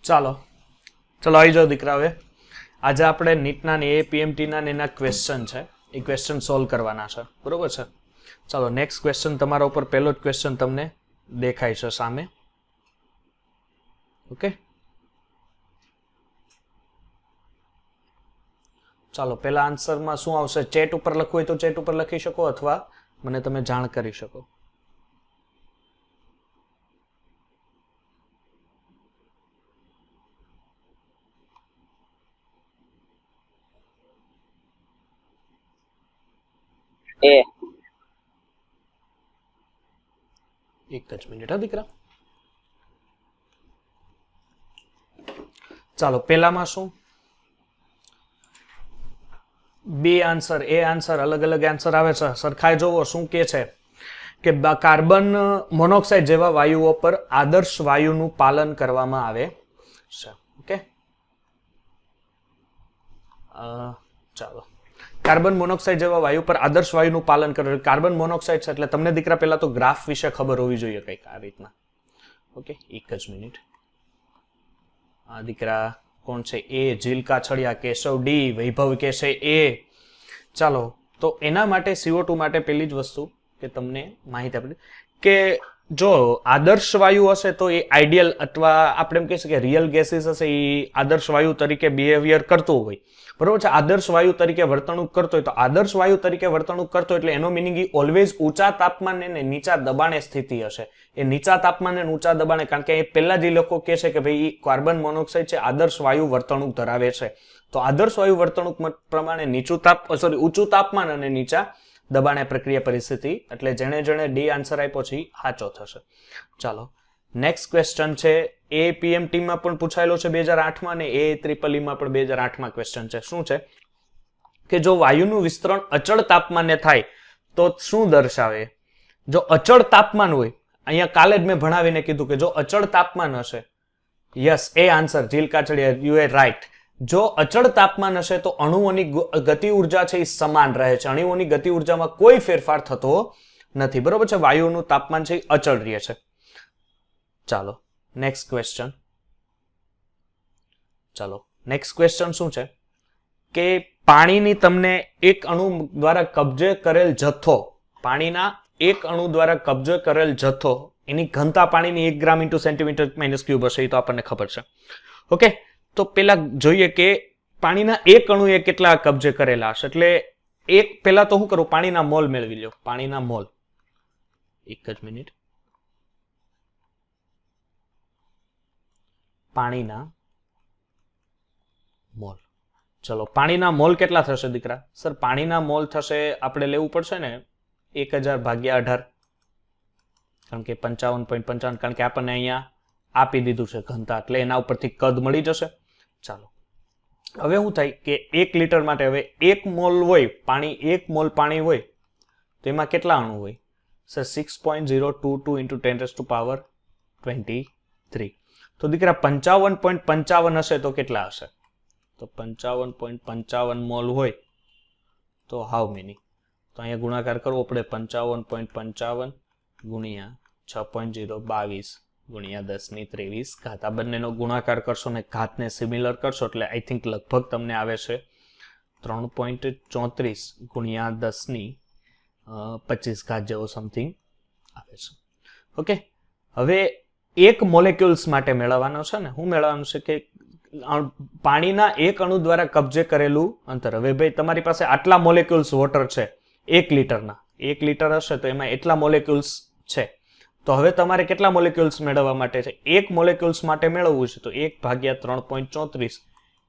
ચાલો આવી જાઓ દીકરા. હવે આજે આપણે નીટના ને એપીએમટીના ને એના ક્વેશ્ચન છે, એ ક્વેશ્ચન સોલ્વ કરવાના છે, બરોબર છે. ચાલો નેક્સ્ટ ક્વેશ્ચન તમારા ઉપર પહેલો જ ક્વેશ્ચન તમને દેખાય છે સામે. ઓકે, ચાલો પહેલા આન્સરમાં શું આવશે? ચેટ ઉપર લખવું હોય તો ચેટ ઉપર લખી શકો અથવા મને તમે જાણ કરી શકો. એક જ મિનિટ હા દીકરા. ચાલો પહેલામાં શું? બે આન્સર, એ આન્સર અલગ અલગ આન્સર આવે છે. સરખાઈ જોવો શું કે છે કે કાર્બન મોનોક્સાઇડ જેવા વાયુઓ પર આદર્શ વાયુનું પાલન કરવામાં આવે છે. ઓકે, ચાલો કાર્બન મોનોક્સાઇડ જેવા વાયુ પર આદર્શ વાયુનું પાલન કરે. કાર્બન મોનોક્સાઇડ છે એટલે તમને દીકરા પહેલા તો ગ્રાફ વિશે ખબર હોવી જોઈએ કંઈક આ રીતના. ઓકે, એક જ મિનિટ. આ દીકરા કોણ છે? એ જીલ કાછડિયા, કેશવ ડી, વૈભવ કે છે એ. ચાલો તો એના માટે CO2 માટે પહેલી જ વસ્તુ કે તમને માહિતી આપી કે જો આદર્શ વાયુ હશે તો એ આઈડિયલ અથવા આપણે એમ કહી શકીએ રિયલ ગેસીસ હશે એ આદર્શ વાયુ તરીકે બિહેવિયર કરતું હોય, બરોબર છે. આદર્શ વાયુ તરીકે વર્તણૂક કરતો હોય તો આદર્શ વાયુ તરીકે વર્તણૂક કરતો એટલે એનો મિનિંગ ઓલવેઝ ઊંચા તાપમાને ને નીચા દબાણે સ્થિતિ હશે. એ નીચા તાપમાને ને ઊંચા દબાણે, કારણ કે એ પહેલા જ લોકો કહે છે કે ભાઈ કાર્બન મોનોક્સાઇડ છે આદર્શ વાયુ વર્તણૂક ધરાવે છે. તો આદર્શ વાયુ વર્તણૂક પ્રમાણે ઊંચું તાપમાન અને નીચા દબાણે પ્રક્રિયા પરિસ્થિતિ, એટલે જેણે ડી આન્સર આપ્યો છે સાચો થશે. ચાલો નેક્સ્ટ ક્વેશ્ચન છે, એપીએમટી માં પણ પૂછાયેલો છે 2008 માં, અને AEEE માં પણ 2008 માં ક્વેશ્ચન છે. શું છે કે જો વાયુનું વિસ્તરણ અચળ તાપમાને થાય તો શું દર્શાવે? જો અચળ તાપમાન હોય, અહીંયા કાલે જ મેં ભણાવીને કીધું કે જો અચળ તાપમાન હશે, yes A answer Jeel Kachhadiya, you are right. જો અચળ તાપમાન હશે તો અણુઓની ગતિ ઉર્જા છે એ સમાન રહે છે. અણુઓની ગતિ ઉર્જામાં કોઈ ફેરફાર થતો નથી, બરોબર છે. વાયુનું તાપમાન છે એ અચળ રહે છે. ચાલો નેક્સ્ટ ક્વેશ્ચન. ચાલો નેક્સ્ટ ક્વેશ્ચન શું છે કે પાણીની તમને એક અણુ દ્વારા કબજે કરેલ જથ્થો, પાણીના એક અણુ દ્વારા કબજે કરેલ જથ્થો, એની ઘનતા પાણીની 1 ગ્રામ ઇન્ટુ સેન્ટીમીટર માઇનસ ક્યુબ હશે, એ તો આપણને ખબર છે. ઓકે, તો પેલા જોઈએ કે પાણીના એક અણુએ કેટલા કબજે કરેલા હશે. એટલે એક પેલા તો શું કરું, પાણીના મોલ મેળવી લો. પાણીના મોલ, એક જ મિનિટ. પાણીના મોલ. ચલો પાણીના મોલ કેટલા થશે દીકરા? સર પાણીના મોલ થશે, આપણે લેવું પડશે ને 1000 ભાગ્યા 18, કારણ કે 55.55, કારણ કે આપણને અહીંયા આપી દીધું છે ઘનતા, એટલે એના ઉપરથી કદ મળી જશે. ચાલો હવે શું થાય કે 1 લીટર માટે હવે 1 મોલ હોય પાણી, 1 મોલ પાણી હોય તો એમાં કેટલા અણુ હોય? Sir 6.022 into 10⁻23. તો દીકરા 55.55 હશે તો કેટલા હશે? તો 55.55 મોલ હોય તો હાઉ મેની? તો અહીંયા ગુણાકાર કરવો પડે. 55.55 ગુણ્યા 6.022 ગુણ્યા 10⁻23. આ બંનેનો ગુણાકાર કરશો ને ઘાતને સિમિલર કરશો એટલે આઈ થિંક લગભગ તમને આવે છે 3.34 ગુણ્યા 10⁻25 જેવો સમથિંગ આવે છે. ઓકે, હવે એક મોલેક્યુલ્સ માટે મેળવવાનો છે ને, હું મેળવવાનું છે કે પાણીના એક અણુ દ્વારા કબજે કરેલું અંતર. હવે ભાઈ તમારી પાસે આટલા મોલેક્યુલ્સ વોટર છે 1 લીટરના, 1 લીટર હશે તો એમાં એટલા મોલેક્યુલ્સ છે. તો હવે તમારે કેટલા મોલેક્યુલ્સ મેળવવા માટે છે? એક મોલેક્યુલ્સ માટે મેળવવું છે તો 1 ભાગ્યા 3.34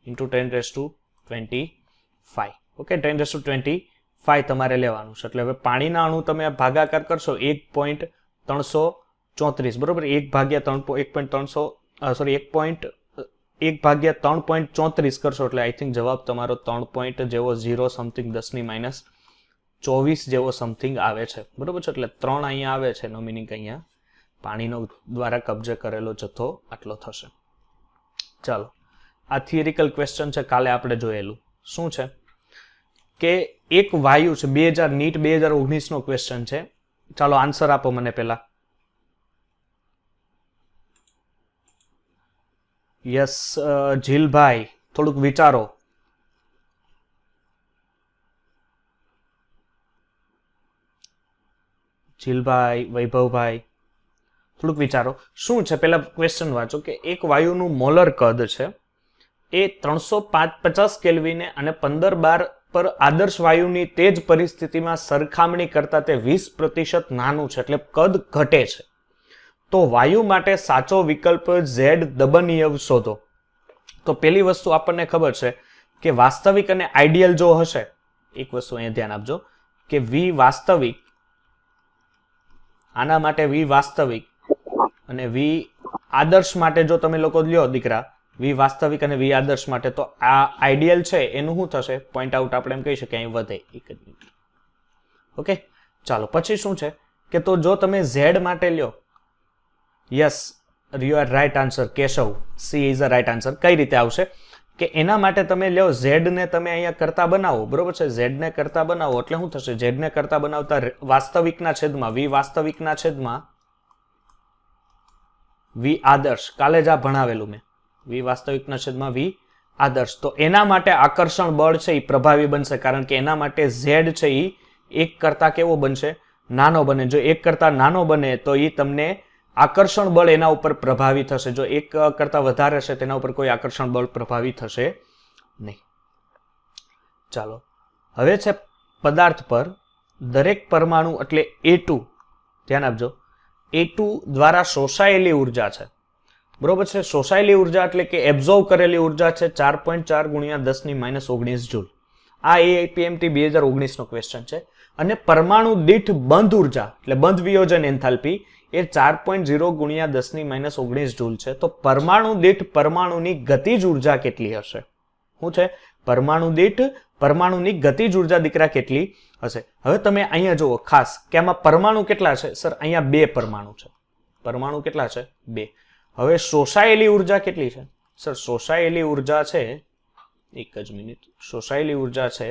ઇન્ટુ 10⁻25. ઓકે, 10⁻25 તમારે લેવાનું છે. એટલે હવે પાણીના અણુ તમે આ ભાગાકાર કરશો 1.334, બરોબર. 1 ભાગ્યા 3.34 કરશો એટલે આઈ થિંક જવાબ તમારો 3.0 સમથિંગ 10⁻24 જેવો સમથિંગ આવે છે, બરોબર છે. એટલે 3 અહીંયા આવે છે, નો મિનિંગ અહીંયા પાણીનો દ્વારા કબજે કરેલો જથ્થો આટલો થશે. ચાલો આ થિયરિકલ ક્વેશ્ચન છે, કાલે આપણે જોયેલું. શું છે કે એક વાયુ છે, નીટ 2019 નો ક્વેશ્ચન છે. ચાલો આન્સર આપો મને પહેલા. યસ જીલભાઈ, થોડુંક વિચારો. જીલભાઈ, વૈભવભાઈ, થોડુંક વિચારો. શું છે પેલા ક્વેશ્ચન વાંચો કે એક વાયુનું મોલર કદ છે એ 350 કેલ્વિને અને 15 બાર પર આદર્શ વાયુની તે જ પરિસ્થિતિમાં સરખામણી કરતા તે 20% નાનું છે, એટલે કદ ઘટે છે. તો વાયુ માટે સાચો વિકલ્પ ઝેડ દબનિયવ શોધો. તો પેલી વસ્તુ આપણને ખબર છે કે વાસ્તવિક અને આઈડિયલ જો હશે, એક વસ્તુ અહીંયા ધ્યાન આપજો કે વી વાસ્તવિક, આના માટે વી વાસ્તવિક અને વી આદર્શ માટે જો તમે લોકો લ્યો દીકરા, વી વાસ્તવિક અને વી આદર્શ માટે, તો આ આઈડિયલ છે એનું શું થશે, પોઈન્ટ આઉટ આપણે એમ કહી શકીએ અહીં વધે. એક જ મિનિટ. ઓકે, ચાલો પછી શું છે કે તો જો તમે ઝેડ માટે લ્યો, yes you are right answer Keshav, she is a right answer. કઈ રીતે આવશે કે એના માટે તમે લ્યો ઝેડ ને તમે અહીંયા કરતા બનાવો, બરોબર છે, ઝેડ ને કરતા બનાવો એટલે શું થશે, ઝેડ ને કરતા બનાવતા વાસ્તવિકના છેદમાં વી વાસ્તવિકના છેદમાં વી આદર્શ, કાલે જ આ ભણાવેલું મેં, વી વાસ્તવિકના છેદમાં વી આદર્શ. તો એના માટે આકર્ષણ બળ છે એ પ્રભાવી બનશે, કારણ કે એના માટે ઝેડ છે એ એક કરતા કેવો બનશે, નાનો બને. જો એક કરતા નાનો બને તો એ તમને આકર્ષણ બળ એના ઉપર પ્રભાવી થશે. જો એક કરતા વધારે છે તેના ઉપર કોઈ આકર્ષણ બળ પ્રભાવી થશે નહીં. ચાલો હવે છે પદાર્થ પર દરેક પરમાણુ એટલે A2, ધ્યાન આપજો, A2 દ્વારા શોષાયેલી ઉર્જા છે, બરોબર છે. શોષાયેલી ઉર્જા એટલે કે એબ્ઝોર્વ કરેલી ઉર્જા છે 4.4 ગુણ્યા 10-19 જૂલ. આ APMT 2019 નો ક્વેશ્ચન છે. અને પરમાણુ દીઠ બંધ ઉર્જા એટલે બંધ વિયોજન એન્થાલ્પી એ 4.0 ગુણ્યા 10-19 જૂલ છે. તો પરમાણુ દીઠ પરમાણુની ગતિજ ઉર્જા કેટલી હશે? શું છે? પરમાણુ દીઠ પરમાણુની ગતિજ ઉર્જા દીકરા કેટલી હશે? હવે તમે અહીંયા જુઓ ખાસ કે આમાં પરમાણુ કેટલા છે? સર અહીંયા 2 પરમાણુ છે. પરમાણુ કેટલા છે? 2. હવે શોષાયેલી ઉર્જા કેટલી છે? સર શોષાયેલી ઉર્જા છે, એક જ મિનિટ, શોષાયેલી ઉર્જા છે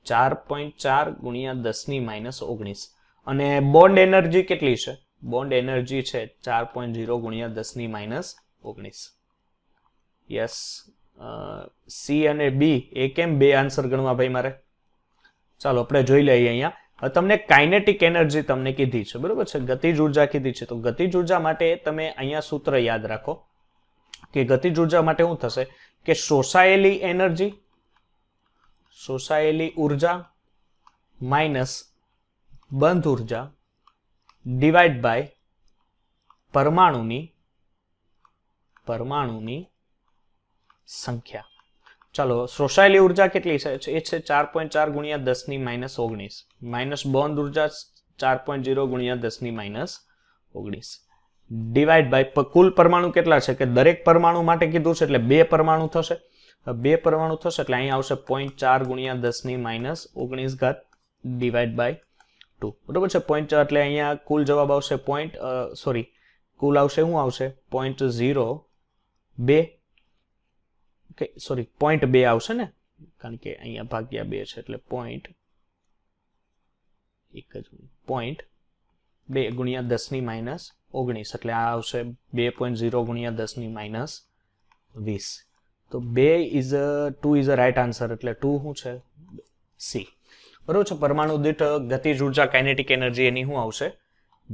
4.4 ગુણ્યા 10-19. અને બોન્ડ એનર્જી કેટલી છે? બોન્ડ એનર્જી છે 4.0 ગુણ્યા 10-19. યસ, સી અને બી એ કેમ 2 આન્સર ગણવા ભાઈ મારે? ચાલો આપણે જોઈ લઈએ અહીંયા. હવે તમને કાઇનેટિક એનર્જી તમને કીધી છે, બરોબર છે, ગતિજ ઉર્જા કીધી છે. તો ગતિજ ઉર્જા માટે તમે અહીંયા સૂત્ર યાદ રાખો કે ગતિજ ઉર્જા માટે શું થશે કે શોષાયેલી એનર્જી, શોષાયેલી ઉર્જા માઇનસ બંધ ઉર્જા ડિવાઈડ બાય પરમાણુની સંખ્યા. ચાલો શોષાયેલી ઉર્જા કેટલી છે? એ છે 4.4 ગુણ્યા 10-19 માઇનસ બંધ ઉર્જા 4.0 ગુણ્યા 10-19 ડિવાઈડ બાય કુલ પરમાણુ કેટલા છે કે દરેક પરમાણુ માટે કીધું છે એટલે 2 પરમાણુ થશે. 2 પરમાણુ થશે એટલે અહીં આવશે 0.4 ગુણ્યા 10-19 ડિવાઈડ બાય 2, બરોબર છે. 0.4 એટલે અહીંયા કુલ જવાબ આવશે કુલ આવશે શું આવશે 0.02, ઓકે સોરી 0.2 આવશે ને, કારણ કે અહીંયા ભાગ્યા 2 છે એટલે 0.2 ગુણ્યા 10-19 એટલે આ આવશે 2.0 ગુણ્યા 10-20. તો 2 ઇઝ અ રાઈટ આન્સર, એટલે 2 શું છે? સી, બરોબર છે. પરમાણુ દીઠ ગતિજ ઉર્જા કાઇનેટિક એનર્જી એની શું આવશે?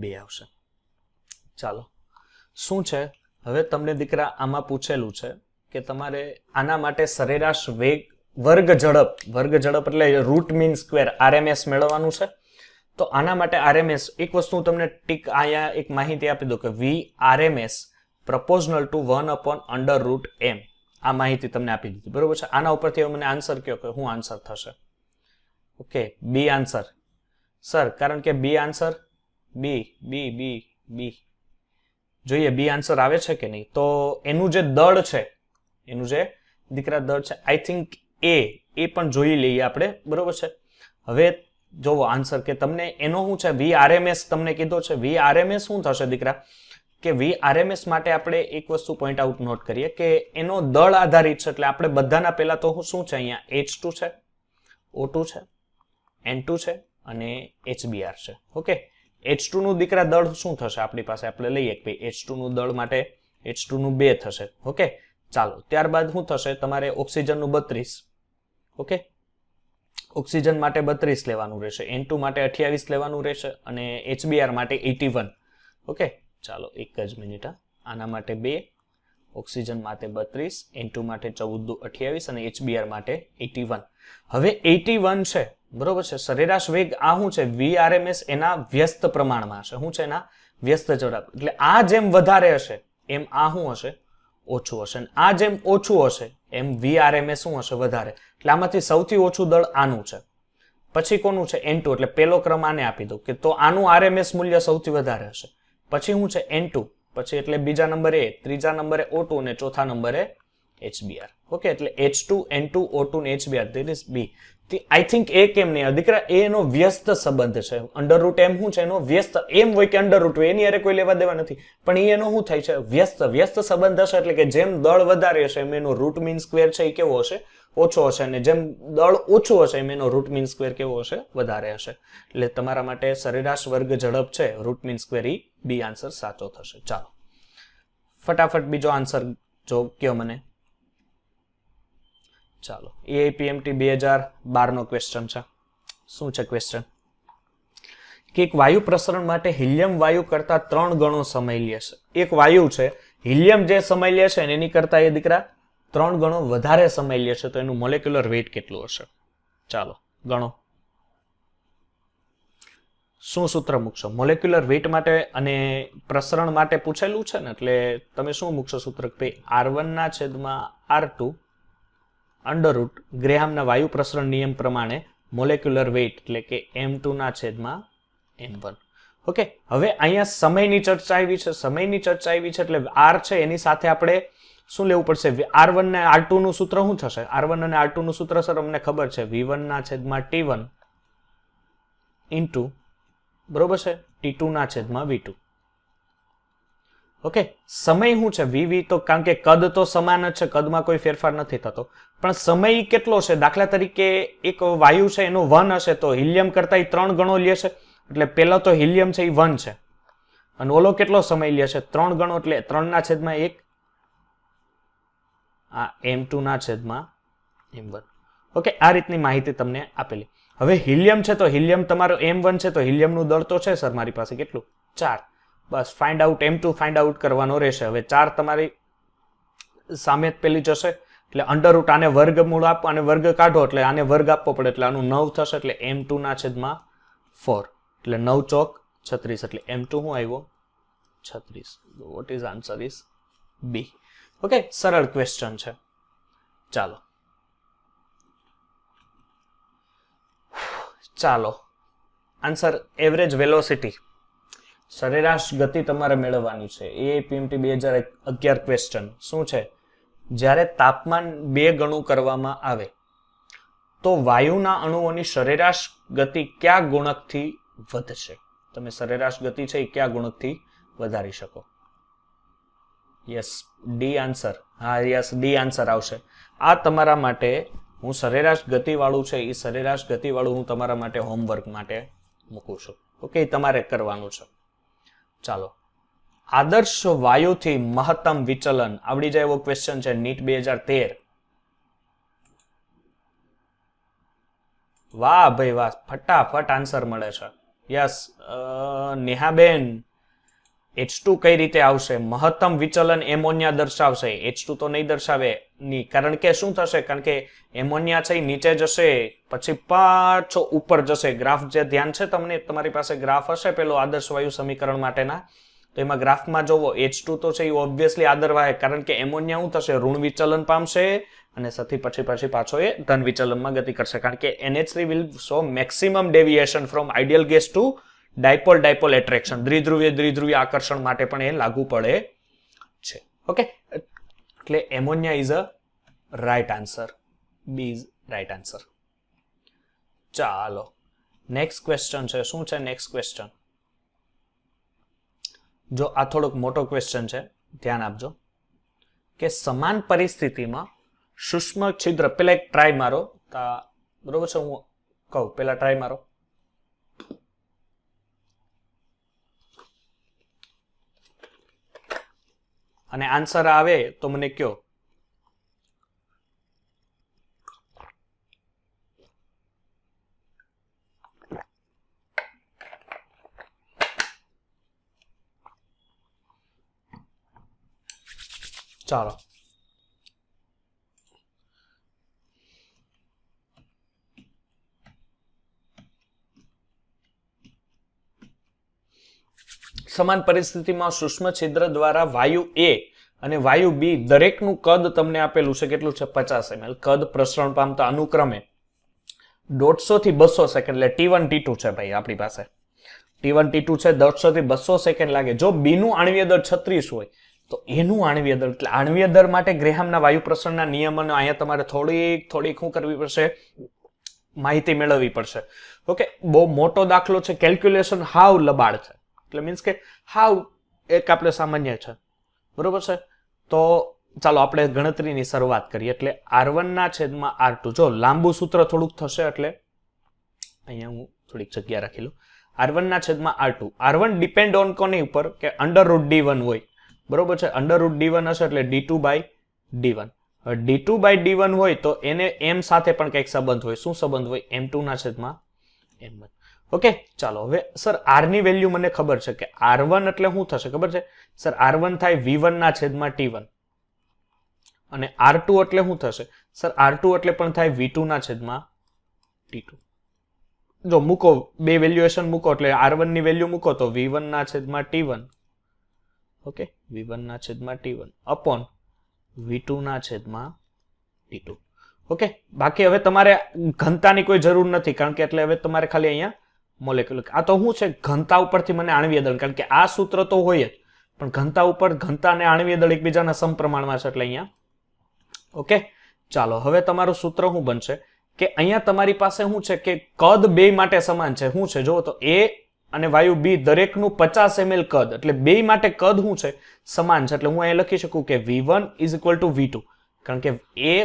2 આવશે. ચાલો શું છે હવે તમને દીકરા આમાં પૂછેલું છે કે તમારે આના માટે સરેરાશ વેગ વર્ગ ઝડપ એટલે રૂટ મીન સ્ક્વેર RMS મેળવવાનું છે. તો આના માટે RMS એક વસ્તુ તમને ટીક અહીંયા એક માહિતી આપી દો કે VRMS proportional to 1/√m. આ માહિતી તમને આપી દીધી, બરોબર છે. આના ઉપરથી મને આન્સર કહો કે શું આન્સર થશે? ઓકે, બી આન્સર સર, કારણ કે બી આન્સર બી જોઈએ બી આન્સર આવે છે કે નહીં. તો એનું જે દળ છે, એનું જે દીકરા દળ છે, આઈ થિંક એ પણ જોઈ લઈએ આપણે, બરોબર છે. હવે જોવો આન્સર કે તમને એનો શું છે VRMS તમને કીધો છે. VRMS શું થશે દીકરા કે VRMS માટે આપણે એક વસ્તુ પોઈન્ટ આઉટ નોટ કરીએ કે એનો દળ આધારિત છે. એટલે આપણે બધાના પહેલા તો શું છે અહીંયા H2 છે, O2 છે, N2 છે અને HBr છે. ઓકે, H2 નું દીકરા દળ શું થશે આપણી પાસે? આપણે લઈએ કે ભાઈ H2 નું દળ માટે H2 નું 2 થશે. ઓકે, ચાલો ત્યારબાદ શું થશે તમારે ઓક્સિજનનું 32. ઓકે, ઓક્સિજન માટે 32 લેવાનું રહેશે, N2 માટે 28 લેવાનું રહેશે અને HBr માટે 81. ઓકે, ચાલો એક જ મિનિટ. આના માટે 2, ઓક્સિજન માટે 32, N2 માટે 14 28 અને HBr માટે 81. હવે 81 છે બરોબર છે, સરેરાશ વેગ આ શું છે VRMS એના વ્યસ્ત પ્રમાણમાં હશે. શું છે એના વ્યસ્ત ઝડપ, એટલે આ જેમ વધારે હશે એમ આ શું હશે ઓછું હશે, આ જેમ ઓછું હશે એમ VRMS શું હશે વધારે. એટલે આમાંથી સૌથી ઓછું દળ આનું છે, પછી કોનું છે N2, એટલે પેલો ક્રમ આને આપી દઉં કે તો આનું RMS મૂલ્ય સૌથી વધારે હશે, પછી શું છે N2, પછી એટલે બીજા નંબરે A, ત્રીજા નંબરે O2 અને ચોથા નંબરે HBr. ઓકે, એટલે H2 N2 O2 ને HBr, that is B. I think એ કેમ નહીં દીકરા, એ એનો વ્યસ્ત સંબંધ છે. અંડર રૂટ એમ શું છે એનો વ્યસ્ત, એમ હોય કે અંડર રૂટ હોય એની હારે કોઈ લેવા દેવા નથી, પણ એ એનો શું થાય છે વ્યસ્ત સંબંધ હશે, એટલે કે જેમ દળ વધારે હશે એમ એનો રૂટ મીન સ્ક્વેર છે એ કેવો હશે ઓછો હશે, અને જેમ દળ ઓછું હશે એમ એનો રૂટ મીન સ્ક્વેર કેવો હશે વધારે હશે. એટલે તમારા માટે સરેરાશ વર્ગ ઝડપ છે રૂટ મીન સ્ક્વેર ઈ બી આન્સર સાચો થશે. ચાલો ફટાફટ બીજો આન્સર જો કયો મને. ચાલો AIPMT 2012 નો ક્વેશ્ચન છે. શું છે ક્વેશ્ચન કે એક વાયુ પ્રસરણ માટે હિલિયમ વાયુ કરતા 3 ગણો સમય લેશે. એક વાયુ છે હિલિયમ જે સમય લેશે એની કરતા એ દીકરા 3 ગણો વધારે સમય લેશે, તો એનું મોલેક્યુલર વેઇટ કેટલું હશે? ચાલો ગણો. શું સૂત્ર મૂકશો મોલેક્યુલર વેઇટ માટે, અને પ્રસરણ માટે પૂછેલું છે ને, એટલે તમે શું મૂકશો સૂત્ર કે R1 ના છેદમાં R2 અંડર રૂટ ગ્રેહામના વાયુ પ્રસરણ નિયમ પ્રમાણે મોલેક્યુલર વેઇટ એટલે કે M2 ના છેદમાં M1. ઓકે, હવે અહીંયા સમયની ચર્ચા આવી છે, સમયની ચર્ચા આવી છે એટલે R છે એની સાથે આપણે શું લેવું પડશે R1 ને R2 નું સૂત્ર શું થશે? R1 અને R2 નું સૂત્ર સર અમને ખબર છે V1 ના છેદમાં T1 ઇન્ટુ બરોબર છે T2 ના છેદમાં V2. ઓકે, સમય શું છે VV, તો કારણ કે કદ તો સમાન જ છે, કદમાં કોઈ ફેરફાર નથી થતો, પણ સમય કેટલો છે? દાખલા તરીકે એક વાયુ છે એનો 1 હશે તો હિલિયમ કરતા 3 ગણો લેશે, એટલે પેલો તો હિલિયમ છે એ 1 છે, અને ઓલો કેટલો સમય લેશે 3 ગણો, એટલે 3 ના છેદમાં 1 આ M2 ના છેદમાં M1. ઓકે, આ રીતની માહિતી તમને આપેલી. હવે હિલિયમ છે તો હિલિયમ તમારો M1 છે તો હિલિયમનું દળ તો છે સર મારી પાસે કેટલું 4. બસ find out M2 find out કરવાનો રહેશે. હવે 4 તમારી સામે જ પેલી જશે, એટલે અંડર રૂટ આને વર્ગમૂળ આપો અને વર્ગ કાઢો એટલે આને વર્ગ આપવો પડે, એટલે આનું 9 થશે, એટલે M2 ના છેદમાં 4, એટલે 9 ચોક 36, એટલે M2 શું આવ્યો 36. What is answer is B. Okay, સરળ ક્વેશ્ચન છે. ચાલો આન્સર એવરેજ વેલોસિટી, સરેરાશ ગતિ તમારે મેળવવાની છે. AIPMT 2011 ક્વેશ્ચન શું છે? જ્યારે તાપમાન 2 ગણું કરવામાં આવે તો વાયુના અણુઓની સરેરાશ ગતિ કયા ગુણકથી વધશે? તમે સરેરાશ ગતિ છે એ કયા ગુણકથી વધારી શકો? Yes, D answer. હા યસ, ડી આન્સર આવશે. આ તમારા માટે હું સરેરાશ ગતિવાળું છે એ સરેરાશ ગતિવાળું હું તમારા માટે હોમવર્ક માટે મૂકું છું. ઓકે, તમારે કરવાનું છે. ચાલો, આદર્શ વાયુથી મહત્તમ વિચલન આવડી જાય એવો ક્વેશ્ચન છે નીટ 2013. વાહ ભાઈ વાહ, ફટાફટ આન્સર મળે છે. યસ નેહાબેન, H2 કઈ રીતે આવશે? મહત્તમ વિચલન એમોનિયા દર્શાવશે, H2 તો નહીં દર્શાવે ની, કારણ કે શું થશે? કારણ કે એમોનિયા છે નીચે જશે પછી પાછો ઉપર જશે. ગ્રાફ જે ધ્યાન છે તમને, તમારી પાસે ગ્રાફ હશે પેલો આદર્શ વાયુ સમીકરણ માટેના, તો એમાં ગ્રાફમાં જોવો H2 તો છે એ ઓબ્વિયસલી આદરવાહક, કારણ કે એમોનિયા શું થશે ઋણ વિચલન પામશે અને પછી પાછો એ ધન વિચલનમાં ગતિ કરશે, કારણ કે NH3 will show maximum deviation from ideal gas to dipole attraction, દ્વિધ્રુવીય આકર્ષણ માટે પણ એ લાગુ પડે છે. ઓકે, એટલે ammonia is a right answer, B is right answer. ચાલો નેક્સ્ટ ક્વેશ્ચન છે. શું છે નેક્સ્ટ ક્વેશ્ચન? જો આ થોડોક મોટો ક્વેશ્ચન છે, ધ્યાન આપજો કે સમાન પરિસ્થિતિમાં સૂક્ષ્મ છિદ્ર, પેલા એક ટ્રાય મારો, બરોબર છે, હું કહું પેલા ટ્રાય મારો. અને આન્સર આવે તો મને કયો. ચાલો સમાન પરિસ્થિતિમાં સૂક્ષ્મ છિદ્ર દ્વારા વાયુ A અને વાયુ B દરેકનું કદ તમને આપેલું છે. કેટલું છે? 50 ml. કદ પ્રસરણ પામતા અનુક્રમે 150 થી 200 સેકન્ડ એટલે T1 T2 છે ભાઈ આપણી પાસે. T1 T2 છે, 150 થી 200 સેકન્ડ લાગે. જો B નું આણ્વીય દળ 36 હોય તો એનું આણ્વીય દળ, એટલે આણ્વીય દળ માટે ગ્રેહામના વાયુ પ્રસરણના નિયમોનો અહીંયા તમારે થોડીક શું કરવી પડશે? માહિતી મેળવવી પડશે. ઓકે, બહુ મોટો દાખલો છે, કેલ્ક્યુલેશન હાવ લબાડ છે, એટલે મીન્સ કે હાવ એક આપણે સામાન્ય છે, બરોબર છે. તો ચાલો આપણે ગણતરીની શરૂઆત કરીએ. એટલે R1 ના છેદમાં R2, જો લાંબુ સૂત્ર થોડુંક થશે એટલે અહીંયા હું થોડીક જગ્યા રાખી લઉં. R1 ના છેદમાં R2. R1 ડિપેન્ડ ઓન કોની ઉપર? કે √D1 હોય, બરોબર છે. √D1 હશે એટલે D2 by D1. D2 by D1 હોય તો એને M સાથે પણ કંઈક સંબંધ હોય. શું સંબંધ હોય? M2 ના છેદમાં M1. ઓકે, ચાલો હવે સર R ની વેલ્યુ મને ખબર છે કે R1 એટલે શું થશે ખબર છે સર? R1 થાય V1 ના છેદમાં T1 અને R2 એટલે શું થશે સર? R2 એટલે પણ થાય V2 ના છેદમાં T2. જો મૂકો, બે વેલ્યુએશન મૂકો એટલે R1 ની વેલ્યુ મૂકો તો V1 ના છેદમાં T1, ઓકે, V1 ના છેદમાં T1 અપોન V2 ના છેદમાં T2. ઓકે, બાકી હવે તમારે ઘનતાની કોઈ જરૂર નથી, કારણ કે એટલે હવે તમારે ખાલી અહીંયા મોલેક્યુલર, આ તો શું છે? ઘનતા ઉપરથી મને આણ્વીય દળ, કારણ કે આ સૂત્ર તો હોય જ, પણ ઘનતા ઉપર ઘનતા અને આણ્વીય દળ એકબીજાના સમપ્રમાણમાં છે એટલે અહીંયા. ઓકે, ચાલો હવે તમારું સૂત્ર શું બનશે કે અહીંયા તમારી પાસે શું છે કે કદ બે માટે સમાન છે. શું છે? જુઓ તો A અને વાયુ B દરેકનું 50 ml કદ, એટલે બે માટે કદ શું છે? સમાન છે. એટલે હું અહીંયા લખી શકું કે V1 = V2, કારણ કે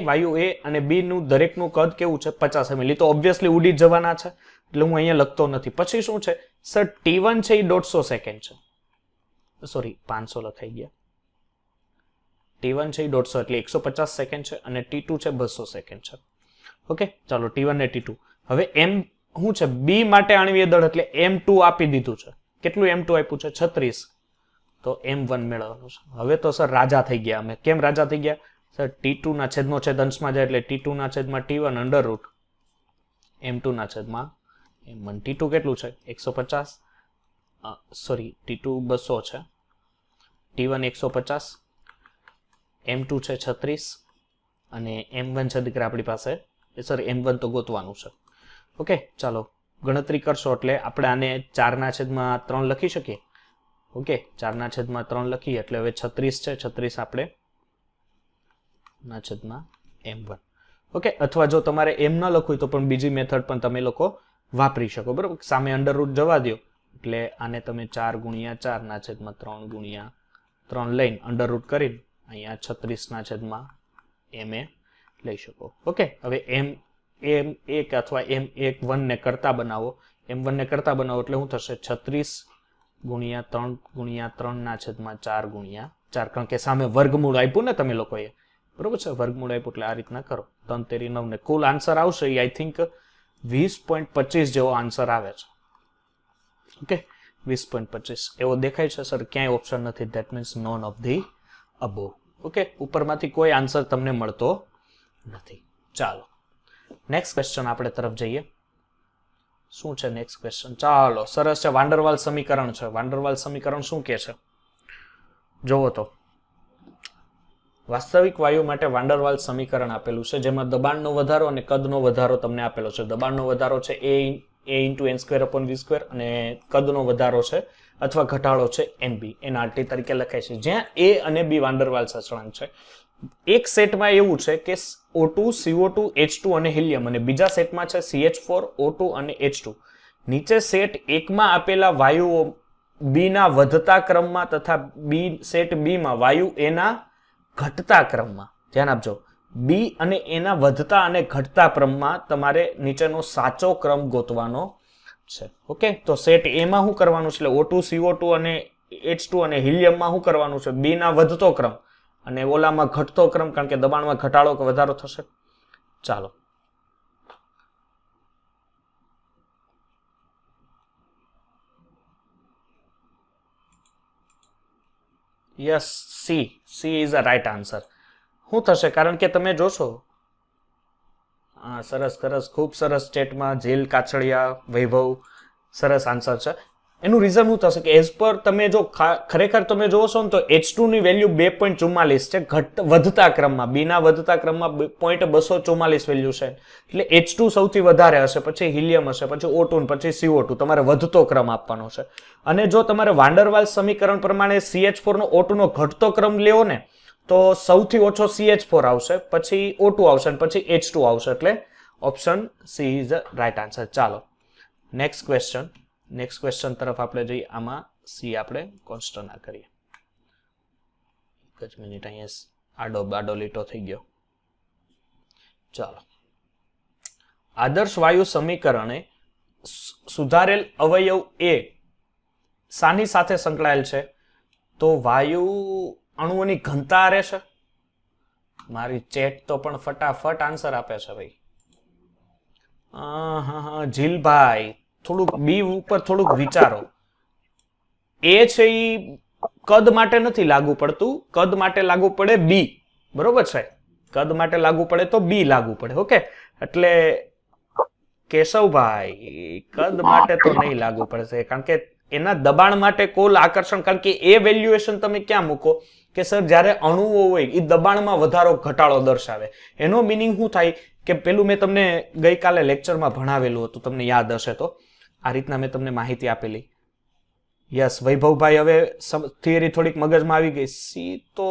વાયુ A અને B નું દરેકનું કદ કેવું છે? 50 ml. તો ઓબ્વિયસલી ઉડી જવાના છે, એટલે હું અહીંયા લખતો નથી. પછી શું છે સર? T1 છે એ 150 સેકન્ડ છે, સોરી 500 લખાઈ ગયા. T1 છે એ 150 એટલે 150 સેકન્ડ છે અને T2 છે 200 સેકન્ડ છે. ઓકે, ચાલો T1 ને T2. હવે M શું છે? B માટે આણ્વીય દળ એટલે M2 આપી દીધું છે. કેટલું M2 આપ્યું છે? 36. તો M1 મેળવવાનું છે. હવે તો સર રાજા થઈ ગયા અમે. કેમ રાજા થઈ ગયા સર? T2 ના છેદનો છેદ અંશમાં જાય એટલે T2 ના છેદમાં T1 અંડર √ M2 ના છેદમાં M1. T2 કેટલું છે? 150, સોરી T2 200 છે, T1 150, M2 છે 36 અને M1 છે દીકરા આપણી પાસે, સર M1 તો ગોતવાનું છે. ઓકે, ચાલો ગણતરી કરશો એટલે આપણે આને 4 ના છેદમાં 3 લખી શકીએ. ઓકે, 4 ના છેદમાં 3 લખીએ એટલે હવે 36 છે, 36 આપણે ના છેદમાં M1. ઓકે, અથવા જો તમારે M ન લખવું તો પણ બીજી મેથડ પણ તમે લોકો વાપરી શકો, બરોબર. સામે અંડર √ જવા દો એટલે આને તમે 4 × 4 ના છેદમાં 3 × 3 લઈને અંડર √ કરીને અહીંયા 36 ના છેદમાં MA લઈ શકો. ઓકે, હવે M1 અથવા M1 ને કરતા બનાવો, M1 ને કરતા બનાવો એટલે શું થશે? 36 × 3 × 3 ના છેદમાં 4 × 4, કારણ કે સામે વર્ગમૂળ આપ્યું ને તમે લોકોએ, બરોબર છે? વર્ગમૂળ આપ્યું એટલે આ રીતના કરો. 3 તેરી 9 ને કુલ આન્સર આવશે આઈ થિંક 20.25 જેવો આન્સર આવે છે. ઓકે, 20.25 એવો દેખાય છે સર? ક્યાંય ઓપ્શન નથી, that means none of the above. Okay, ઉપરમાંથી કોઈ આન્સર તમને મળતો નથી. ચાલો નેક્સ્ટ ક્વેશ્ચન આપણે તરફ જઈએ. શું છે નેક્સ્ટ ક્વેશ્ચન? ચાલો સરસ છે, વાન ડર વાલ સમીકરણ છે. વાન ડર વાલ સમીકરણ શું કહે છે જોવો તો, વાસ્તવિક વાયુ માટે વાન ડર વાલ સમીકરણ આપેલું છે, જેમાં દબાણનો વધારો અને કદનો વધારો તમને આપેલો છે. દબાણનો વધારો છે A × n²/v² અને કદનો વધારો છે અથવા ઘટાડો છે NB, NRT તરીકે લખાય છે, જ્યાં A અને B વાન ડર વાલ અચળાંક છે. એક સેટમાં એવું છે કે O2, CO2, H2 અને હિલિયમ, અને બીજા સેટમાં છે CH4, O2 અને H2. નીચે સેટ 1 માં આપેલા વાયુઓ B ના વધતા ક્રમમાં તથા સેટ B માં વાયુ A ના ઘટતા ક્રમમાં. ધ્યાન આપજો, B અને A ના વધતા અને ઘટતા ક્રમમાં તમારે નીચેનો સાચો ક્રમ ગોતવાનો છે. ઓકે, તો સેટ A માં શું કરવાનું છે? એટલે O2, CO2 અને H2 અને હિલિયમમાં શું કરવાનું છે? B ના વધતો ક્રમ અને ઓલામાં ઘટતો ક્રમ, કારણ કે દબાણમાં ઘટાડો કે વધારો થશે. ચાલો, yes, she is a right answer. શું થશે? કારણ કે તમે જોશો, હા, સરસ સરસ, ખૂબ સરસ. સ્ટેટમાં જેલ કાછડિયા, વૈભવ, સરસ આન્સર છે. એનું રીઝન શું થશે કે એઝ પર તમે જો ખરેખર તમે જોશો ને તો H2 ની વેલ્યુ 2.44 છે વધતા ક્રમમાં. B ના વધતા ક્રમમાં 0.244 વેલ્યુ છે. એટલે H2 સૌથી વધારે હશે, પછી હિલિયમ હશે, પછી O2 ને પછી CO2. તમારે વધતો ક્રમ આપવાનો છે. અને જો તમારે વાન્ડરવાલ્સ સમીકરણ પ્રમાણે CH4 નો O2 નો ઘટતો ક્રમ લેવો ને તો સૌથી ઓછો CH4 આવશે, પછી O2 આવશે અને પછી H2 આવશે. એટલે option she is the right answer. ચાલો, નેક્સ્ટ ક્વેશ્ચન તરફ આપણે જઈએ. આમાં સી આપણે કોન્સ્ટન્ટ ના કરીએ. એક જ મિનિટ, અહીંયા આડો લીટો થઈ ગયો. ચાલો, આદર્શ વાયુ સમીકરણે સુધારેલ અવયવ એ શાની સાથે સંકળાયેલ છે? તો વાયુ અણુઓની ઘનતા રહેશે. મારી ચેટ તો પણ ફટાફટ આન્સર આપે છે ભાઈ. જીલભાઈ, થોડુંક બી ઉપર થોડુંક વિચારો. એ છે એ કદ માટે નથી લાગુ પડતું, કદ માટે લાગુ પડે બી. બરોબર છે? કદ માટે લાગુ પડે તો બી લાગુ પડે. ઓકે, એટલે કેશવભાઈ, કદ માટે તો નહીં લાગુ પડશે, કારણ કે એના દબાણ માટે કુલ આકર્ષણ, કારણ કે એ વેલ્યુએશન તમે ક્યાં મૂકો કે સર જ્યારે અણુઓ હોય એ દબાણમાં વધારો ઘટાડો દર્શાવે. એનો મિનિંગ શું થાય કે પેલું મેં તમને ગઈકાલે લેક્ચરમાં ભણાવેલું હતું, તમને યાદ હશે તો. આ રીતના મેં તમને માહિતી આપેલી. યસ, વૈભવભાઈ, હવે થિયરી થોડીક મગજમાં આવી ગઈ. સી તો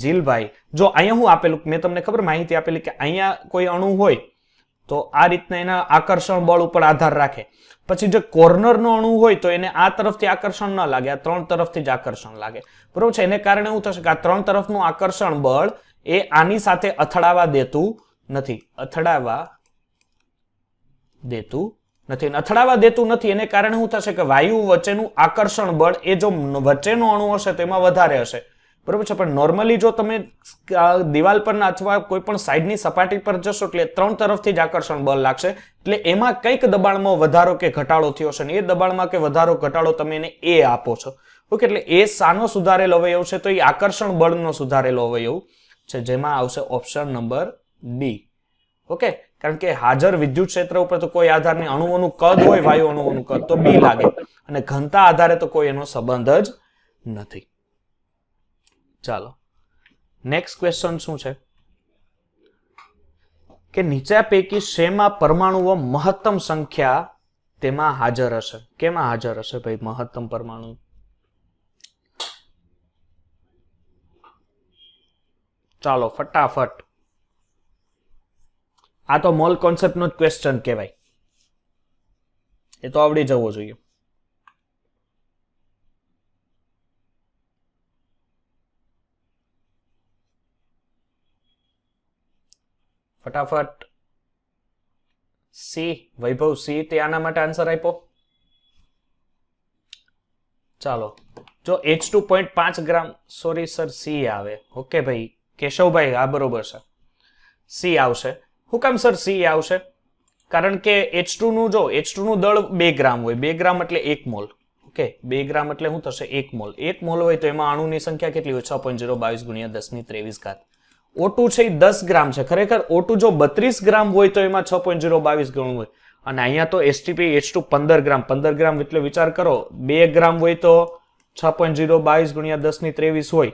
જીલભાઈ, જો અહીંયા હું આપેલું, મેં તમને ખબર માહિતી આપેલી કે અહીંયા કોઈ અણુ હોય તો આ રીતના એના આકર્ષણ બળ ઉપર આધાર રાખે. પછી જો કોર્નરનો અણુ હોય તો એને આ તરફથી આકર્ષણ ન લાગે, આ ત્રણ તરફથી જ આકર્ષણ લાગે. બરોબર છે? એને કારણે શું થશે કે આ ત્રણ તરફનું આકર્ષણ બળ એ આની સાથે અથડાવા દેતું નથી. અથડાવા દેતું નથી. એને કારણે શું થશે કે વાયુ વચ્ચેનું આકર્ષણ બળ એ જો વચ્ચેનો અણુ હશે તેમાં વધારે હશે. બરોબર છે? પણ નોર્મલી જો તમે દિવાલ પરના અથવા કોઈ પણ સાઈડની સપાટી પર જશો એટલે ત્રણ તરફથી જ આકર્ષણ બળ લાગશે. એટલે એમાં કંઈક દબાણમાં વધારો કે ઘટાડો થયો છે ને એ દબાણમાં કે વધારો ઘટાડો તમે એને એ આપો છો. ઓકે, એટલે એ શાનો સુધારેલો અવયવ છે? તો એ આકર્ષણ બળનો સુધારેલો અવયવ છે, જેમાં આવશે ઓપ્શન નંબર ડી. ઓકે, કારણ કે હાજર વિદ્યુત ક્ષેત્ર ઉપર તો કોઈ આધાર નહીં. અણુઓનું કદ હોય, વાયુ અણુઓનું કદ, તો બી લાગે, અને ઘનતા આધારે તો કોઈ એનો સંબંધ જ નથી. ચાલો, નેક્સ્ટ ક્વેશ્ચન શું છે કે નીચે પૈકી શેમાં પરમાણુઓ મહત્તમ સંખ્યા તેમાં હાજર હશે? કેમાં હાજર હશે ભાઈ મહત્તમ પરમાણુ? ચાલો ફટાફટ. આ તો મોલ કોન્સેપ્ટ નો જ ક્વેશ્ચન કહેવાય, એ તો આવડી જવો જોઈએ. ફટાફટ. સી, વૈભવ સી તે આના માટે આન્સર આપ્યો. ચાલો, જો H2.5 ગ્રામ, સોરી સર સી આવે. ઓકે ભાઈ કેશવભાઈ, હા બરોબર છે, સી આવશે. હું કામ સર સી આવશે? કારણ કે H2 નું જો H2 નું દળ 2 ગ્રામ હોય. 2 ગ્રામ એટલે 1 મોલ. ઓકે, 2 ગ્રામ એટલે શું થશે? 1 મોલ. 1 મોલ હોય તો એમાં અણુની સંખ્યા કેટલી હોય? 6.022 ગુણ્યા 10^23. O2 છે એ 10 ગ્રામ છે. ખરેખર O2 જો 32 ગ્રામ હોય તો એમાં 6.022 ગણું હોય. અને અહીંયા તો STP H2 15 ગ્રામ. 15 ગ્રામ એટલે વિચાર કરો, 2 ગ્રામ હોય તો 6.022 ગુણ્યા 10^23 હોય.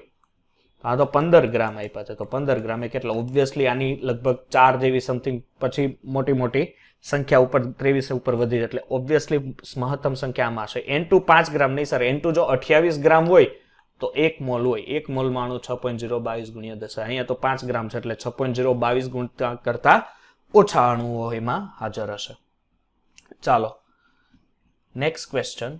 આ તો 15 ગ્રામ આપ્યા છે, તો 15 ગ્રામ એ કેટલા? ઓબ્વિયસલી આની લગભગ 4 જેવી સમથિંગ, પછી મોટી સંખ્યા ઉપર 23 ઉપર વધી, એટલે ઓબ્વિયસલી મહત્તમ સંખ્યા આમાં હશે. N2 5 ગ્રામ નહીં સર, N2 જો 28 ગ્રામ હોય તો 1 મોલ હોય. 1 મોલ માણું 6.022 ગુણ્યા 10. અહીંયા તો 5 ગ્રામ છે, એટલે 6.022 ગુણતા કરતા ઓછા અણુઓ એમાં હાજર હશે. ચાલો, નેક્સ્ટ ક્વેશ્ચન.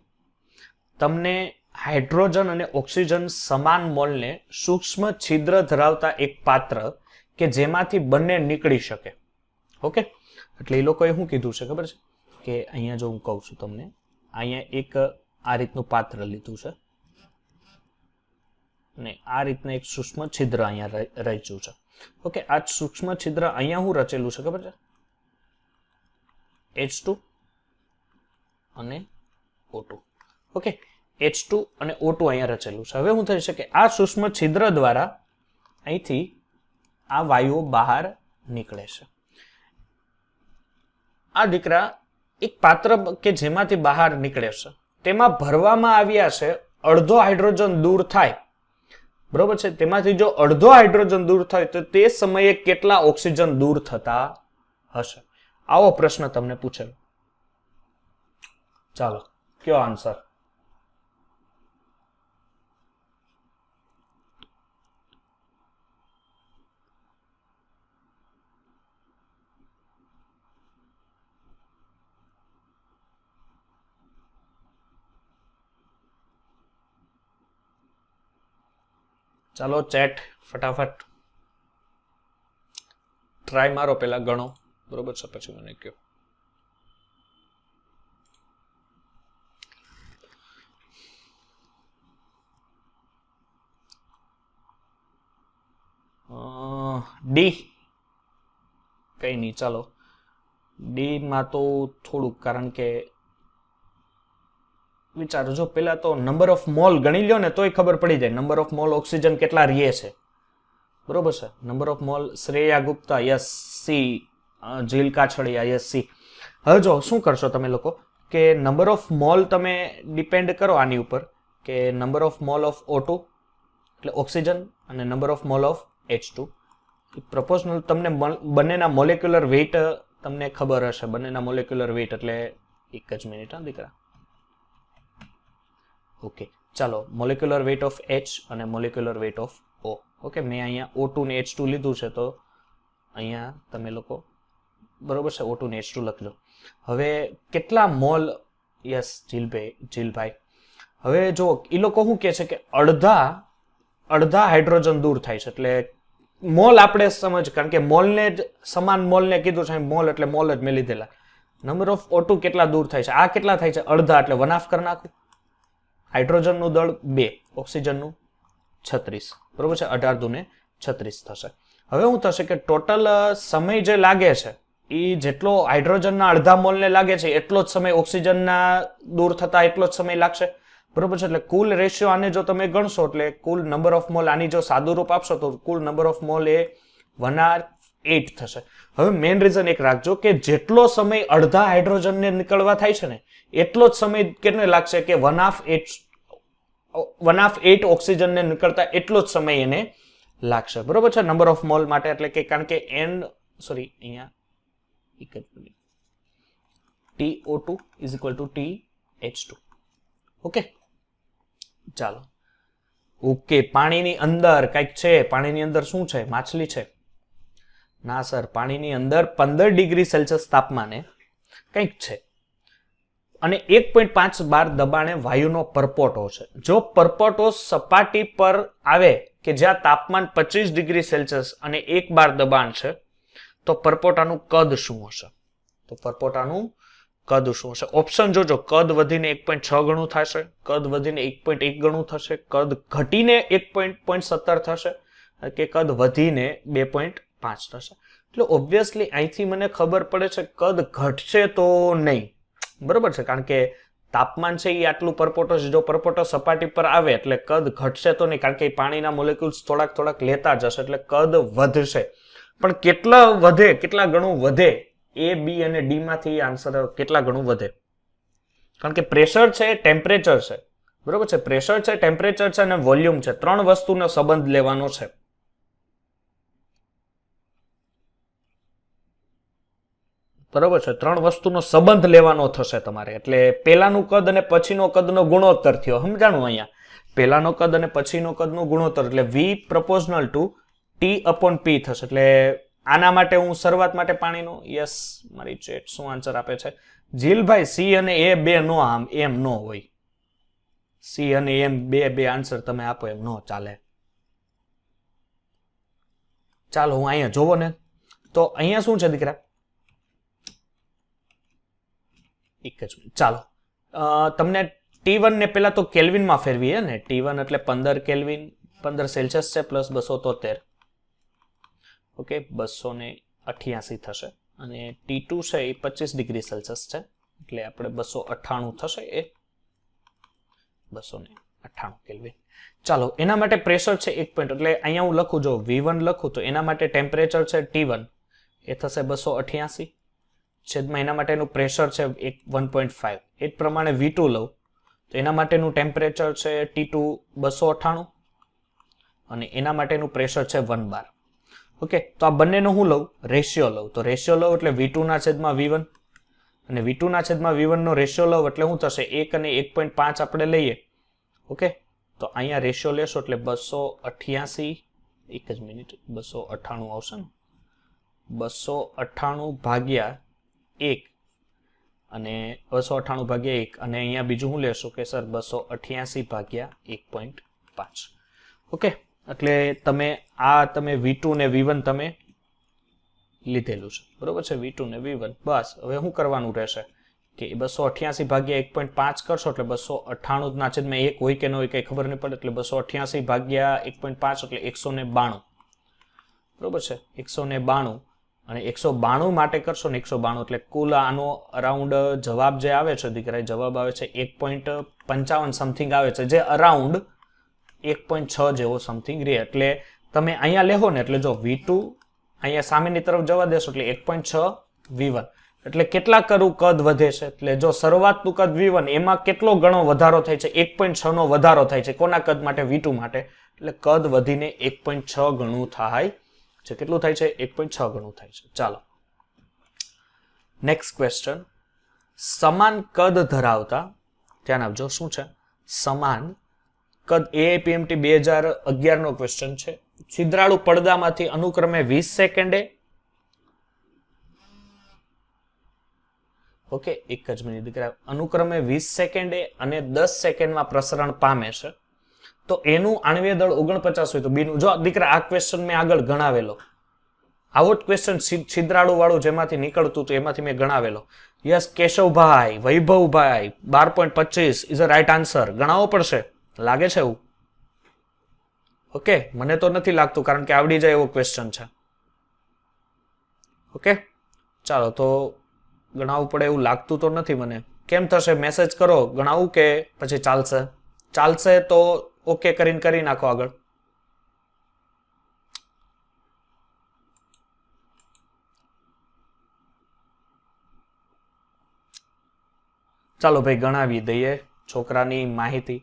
તમને હાઇડ્રોજન અને ઓક્સિજન સમાન મોલને સૂક્ષ્મ છિદ્ર ધરાવતા એક પાત્ર કે જેમાંથી બંને નીકળી શકે. ઓકે, એટલે એ લોકોએ શું કીધું છે ખબર છે કે અહીંયા જો હું કહું છું તમને, અહીંયા એક આ રીતનું પાત્ર લીધું છે અને આ રીતના એક સૂક્ષ્મ છિદ્ર અહીંયા રચ્યું છે. ઓકે, આ સૂક્ષ્મ છિદ્ર અહીંયા હું રચેલું છે ખબર છે? H2 અને O2. ઓકે, H2 અને O2 અહીંયા રચેલું છે. હવે શું થઈ શકે? આ સૂક્ષ્મ છિદ્ર દ્વારા અહીંથી આ વાયુઓ બહાર નીકળે છે. આ દીકરા એક પાત્ર કે જેમાંથી બહાર નીકળે છે તેમાં ભરવામાં આવ્યા છે. અડધો હાઇડ્રોજન દૂર થાય, બરોબર છે? તેમાંથી જો અડધો હાઇડ્રોજન દૂર થાય તો તે સમયે કેટલા ઓક્સિજન દૂર થતા હશે? આવો પ્રશ્ન તમને પૂછેલો. ચાલો, કયો આન્સર? ચાલો ચેટ ફટાફટ ટ્રાય મારો, પેલા ગણો, બરોબર છે? પછી મને કયો. ડી કઈ નહીં, ચાલો ડી માં તો થોડુંક, કારણ કે વિચારો, જો પેલા તો નંબર ઓફ મોલ ગણી લ્યો ને તોય ખબર પડી જાય નંબર ઓફ મોલ ઓક્સિજન કેટલા રહે છે, બરોબર છે? Number of mole Shreya Gupta yes sir, Jeel Kachhadiya yes sir. હવે જો શું કરશો તમે લોકો કે નંબર ઓફ મોલ તમે ડિપેન્ડ કરો આની ઉપર કે number of mall of O2 એટલે ઓક્સિજન અને number of mall of H2 proportional. તમને બંનેના મોલેક્યુલર વેઇટ તમને ખબર હશે, બંનેના મોલેક્યુલર વેઇટ એટલે એક જ મિનિટ હા દીકરા. ઓકે, ચાલો મોલેક્યુલર વેઇટ ઓફ H અને molecular weight of O. Okay, મેં અહીંયા O2 ને H2 લીધું છે તો અહીંયા તમે લોકો બરોબર છે O2 ને H2 લખી લો. હવે કેટલા મોલ? યસ જીલભાઈ. હવે જો એ લોકો શું કહે છે કે અડધા હાઇડ્રોજન દૂર થાય છે, એટલે મોલ આપણે સમજ, કારણ કે મોલને જ સમાન મોલને કીધું છે, મોલ એટલે મોલ જ મેં લીધેલા. નંબર ઓફ O2 કેટલા દૂર થાય છે? આ કેટલા થાય છે? અડધા, એટલે 1/2 કરી નાખું. હાઇડ્રોજનનું દળ 2, ઓક્સિજનનું 36, બરોબર છે? 18 દુને 36 થશે. હવે શું થશે કે ટોટલ સમય જે લાગે છે એ જેટલો હાઇડ્રોજનના અડધા મોલને લાગે છે એટલો જ સમય ઓક્સિજનના દૂર થતા એટલો જ સમય લાગશે, બરોબર છે? એટલે કુલ રેશિયો આને જો તમે ગણશો એટલે કુલ નંબર ઓફ મોલ, આની જો સાદું રૂપ આપશો તો કુલ નંબર ઓફ મોલ એ 1/8 થશે. હવે મેઇન રીઝન એક રાખજો કે જેટલો સમય અડધા હાઇડ્રોજનને નીકળવા થાય છે ને એટલો જ સમય કેટલો લાગશે કે 1/8 ઓક્સિજનને નીકળતા એટલો જ સમય એને લાગશે, બરોબર છે? નંબર ઓફ મોલ માટે, એટલે કે કારણ કે અહીંયા TO2 = TH2. ઓકે, ચાલો. ઓકે, પાણીની અંદર કંઈક છે. પાણીની અંદર શું છે? માછલી છે? ના સર, પાણીની અંદર 15 ડિગ્રી સેલ્સિયસ તાપમાને કંઈક છે અને 1.5 બાર દબાણે વાયુનો પરપોટો છે. જો પરપોટો સપાટી પર આવે કે જ્યાં તાપમાન 25 ડિગ્રી સેલ્સિયસ અને 1 બાર દબાણ છે તો પરપોટાનું કદ શું હશે? તો પરપોટાનું કદ શું હશે? ઓપ્શન જોજો. કદ વધીને 1.6 ગણું થશે, કદ વધીને 1.1 ગણું થશે, કદ ઘટીને 1.17 થશે કે કદ વધીને 2.5 થશે. એટલે ઓબ્વિયસલી અહીંથી મને ખબર પડે છે કદ ઘટશે તો નહીં, બરોબર છે? કારણ કે તાપમાન છે એ આટલું પરપોટો છે. જો પરપોટો સપાટી પર આવે એટલે કદ ઘટશે તો નહીં, કારણ કે પાણીના મોલેક્યુલ્સ થોડાક લેતા જશે એટલે કદ વધશે. પણ કેટલા વધે, કેટલા ગણું વધે, A, B અને D માંથી આન્સર કેટલા ગણું વધે? કારણ કે પ્રેશર છે, ટેમ્પરેચર છે, બરોબર છે? પ્રેશર છે, ટેમ્પરેચર છે અને વોલ્યુમ છે. 3 વસ્તુનો સંબંધ લેવાનો છે. બરોબર છે? 3 વસ્તુનો સંબંધ લેવાનો થશે તમારે. એટલે પેલાનું કદ અને પછીનો કદનો ગુણોત્તર થયો, સમજાણું? અહીંયા પેલાનો કદ અને પછીનો કદનો ગુણોત્તર એટલે V proportional to T/P થશે. એટલે આના માટે હું શરૂઆત માટે પાણીનો, યસ મારી ચેટ શું આન્સર આપે છે? જીલભાઈ, C અને A બે નો, આમ એમ નો હોય. C અને M બે આન્સર તમે આપો એમ નો ચાલે. ચાલો હું અહીંયા જોવો ને તો અહીંયા શું છે દીકરા? એક જ મિનિટ. ચાલો તમને T1 ને પેલા તો કેલ્વિનમાં ફેરવીએ ને, T1 એટલે 15 કેલ્વિન, 15 સેલ્સિયસ છે પ્લસ 273, ઓકે 288 થશે. અને T2 છે એ 25 ડિગ્રી સેલ્સિયસ છે એટલે આપણે 298 થશે, એ 298 કેલ્વિન. ચાલો એના માટે પ્રેશર છે 1 પોઈન્ટ, એટલે અહીંયા હું લખું, જો V1 લખું તો એના માટે ટેમ્પરેચર છે T1 એ થશે 288 છેદમાં એના માટેનું પ્રેશર છે 1.5. એ જ પ્રમાણે V2 લઉં તો એના માટેનું ટેમ્પરેચર છે T2 298 અને એના માટેનું પ્રેશર છે 1 બાર. ઓકે, તો આ બંનેનો હું લઉં, રેશિયો લઉં, તો રેશિયો લઉં એટલે V2 ના છેદમાં V1 અને V2 ના છેદમાં V1 નો રેશિયો લઉં એટલે શું થશે, 1 અને 1.5 આપણે લઈએ. ઓકે, તો અહીંયા રેશિયો લેશો એટલે 288, એક જ મિનિટ, 298 આવશે ને, 298 ભાગ્યા 1 અને 298 ભાગ્યા 1 અને અહીંયા બીજું હું લેશો કે સર 288 ભાગ્યા 1.5. ઓકે, એટલે તમે V2 ને V1 તમે લીધેલું છે, બરોબર છે, V2 ને V1. બસ હવે શું કરવાનું રહેશે કે 288 ભાગ્યા 1.5 કરશો એટલે 298 ના છેદમાં 1 હોય કે ન હોય કઈ ખબર નહીં પડે, એટલે 288 ભાગ્યા 1.5 એટલે 192, બરોબર છે, 192 અને 192 માટે કરશો ને 192 એટલે કુલ આનો અરાઉન્ડ જવાબ જે આવે છે દીકરા, જવાબ આવે છે 1.55 સમથિંગ આવે છે, જે અરાઉન્ડ 1.6 જેવો સમથિંગ રહે. એટલે તમે અહીંયા લેહો ને એટલે જો V2 અહીંયા સામેની તરફ જવા દેશો એટલે 1.6 V1 એટલે કેટલા કરું કદ વધે છે, એટલે જો શરૂઆતનું કદ V1 એમાં કેટલો ગણો વધારો થાય છે, 1.6 નો વધારો થાય છે. કોના કદ માટે? V2 માટે. એટલે કદ વધીને 1.6 ગણું થાય છે. કેટલું થાય છે? 1.6 ગણું થાય છે. ચાલો નેક્સ્ટ ક્વેશ્ચન. સમાન કદ ધરાવતા, ધ્યાન આપજો શું છે, સમાન કદ AIPMT 2011 નો ક્વેશ્ચન છે. છિદ્રાળુ પડદામાંથી અનુક્રમે 20 સેકન્ડે, ઓકે એક જ મિનિટ દીકરા, અનુક્રમે 20 સેકન્ડે અને 10 સેકન્ડમાં પ્રસરણ પામે છે, તો એનું આણ્વીય દળ 49 હોય તો બીનું. જો દીકરા આ ક્વેશ્ચન મેં આગળ ગણાવેલો, આવો જ ક્વેશ્ચન છિદ્રાળુ વાળું જેમાંથી નીકળતું હતું એમાંથી મેં ગણાવેલો. Yes Keshavbhai, Vaibhavbhai, 12.25 is a right answer. ગણાવવો પડશે, લાગે છે એવું? ઓકે, મને તો નથી લાગતું કારણ કે આવડી જાય એવો ક્વેશ્ચન છે. ઓકે ચાલો, તો ગણાવવું પડે એવું લાગતું તો નથી મને. કેમ થશે? મેસેજ કરો, ગણાવું કે પછી ચાલશે? ચાલશે તો ઓકે કરીને કરી નાખો આગળ. ચાલો ભાઈ ગણાવી દઈએ છોકરાની માહિતી.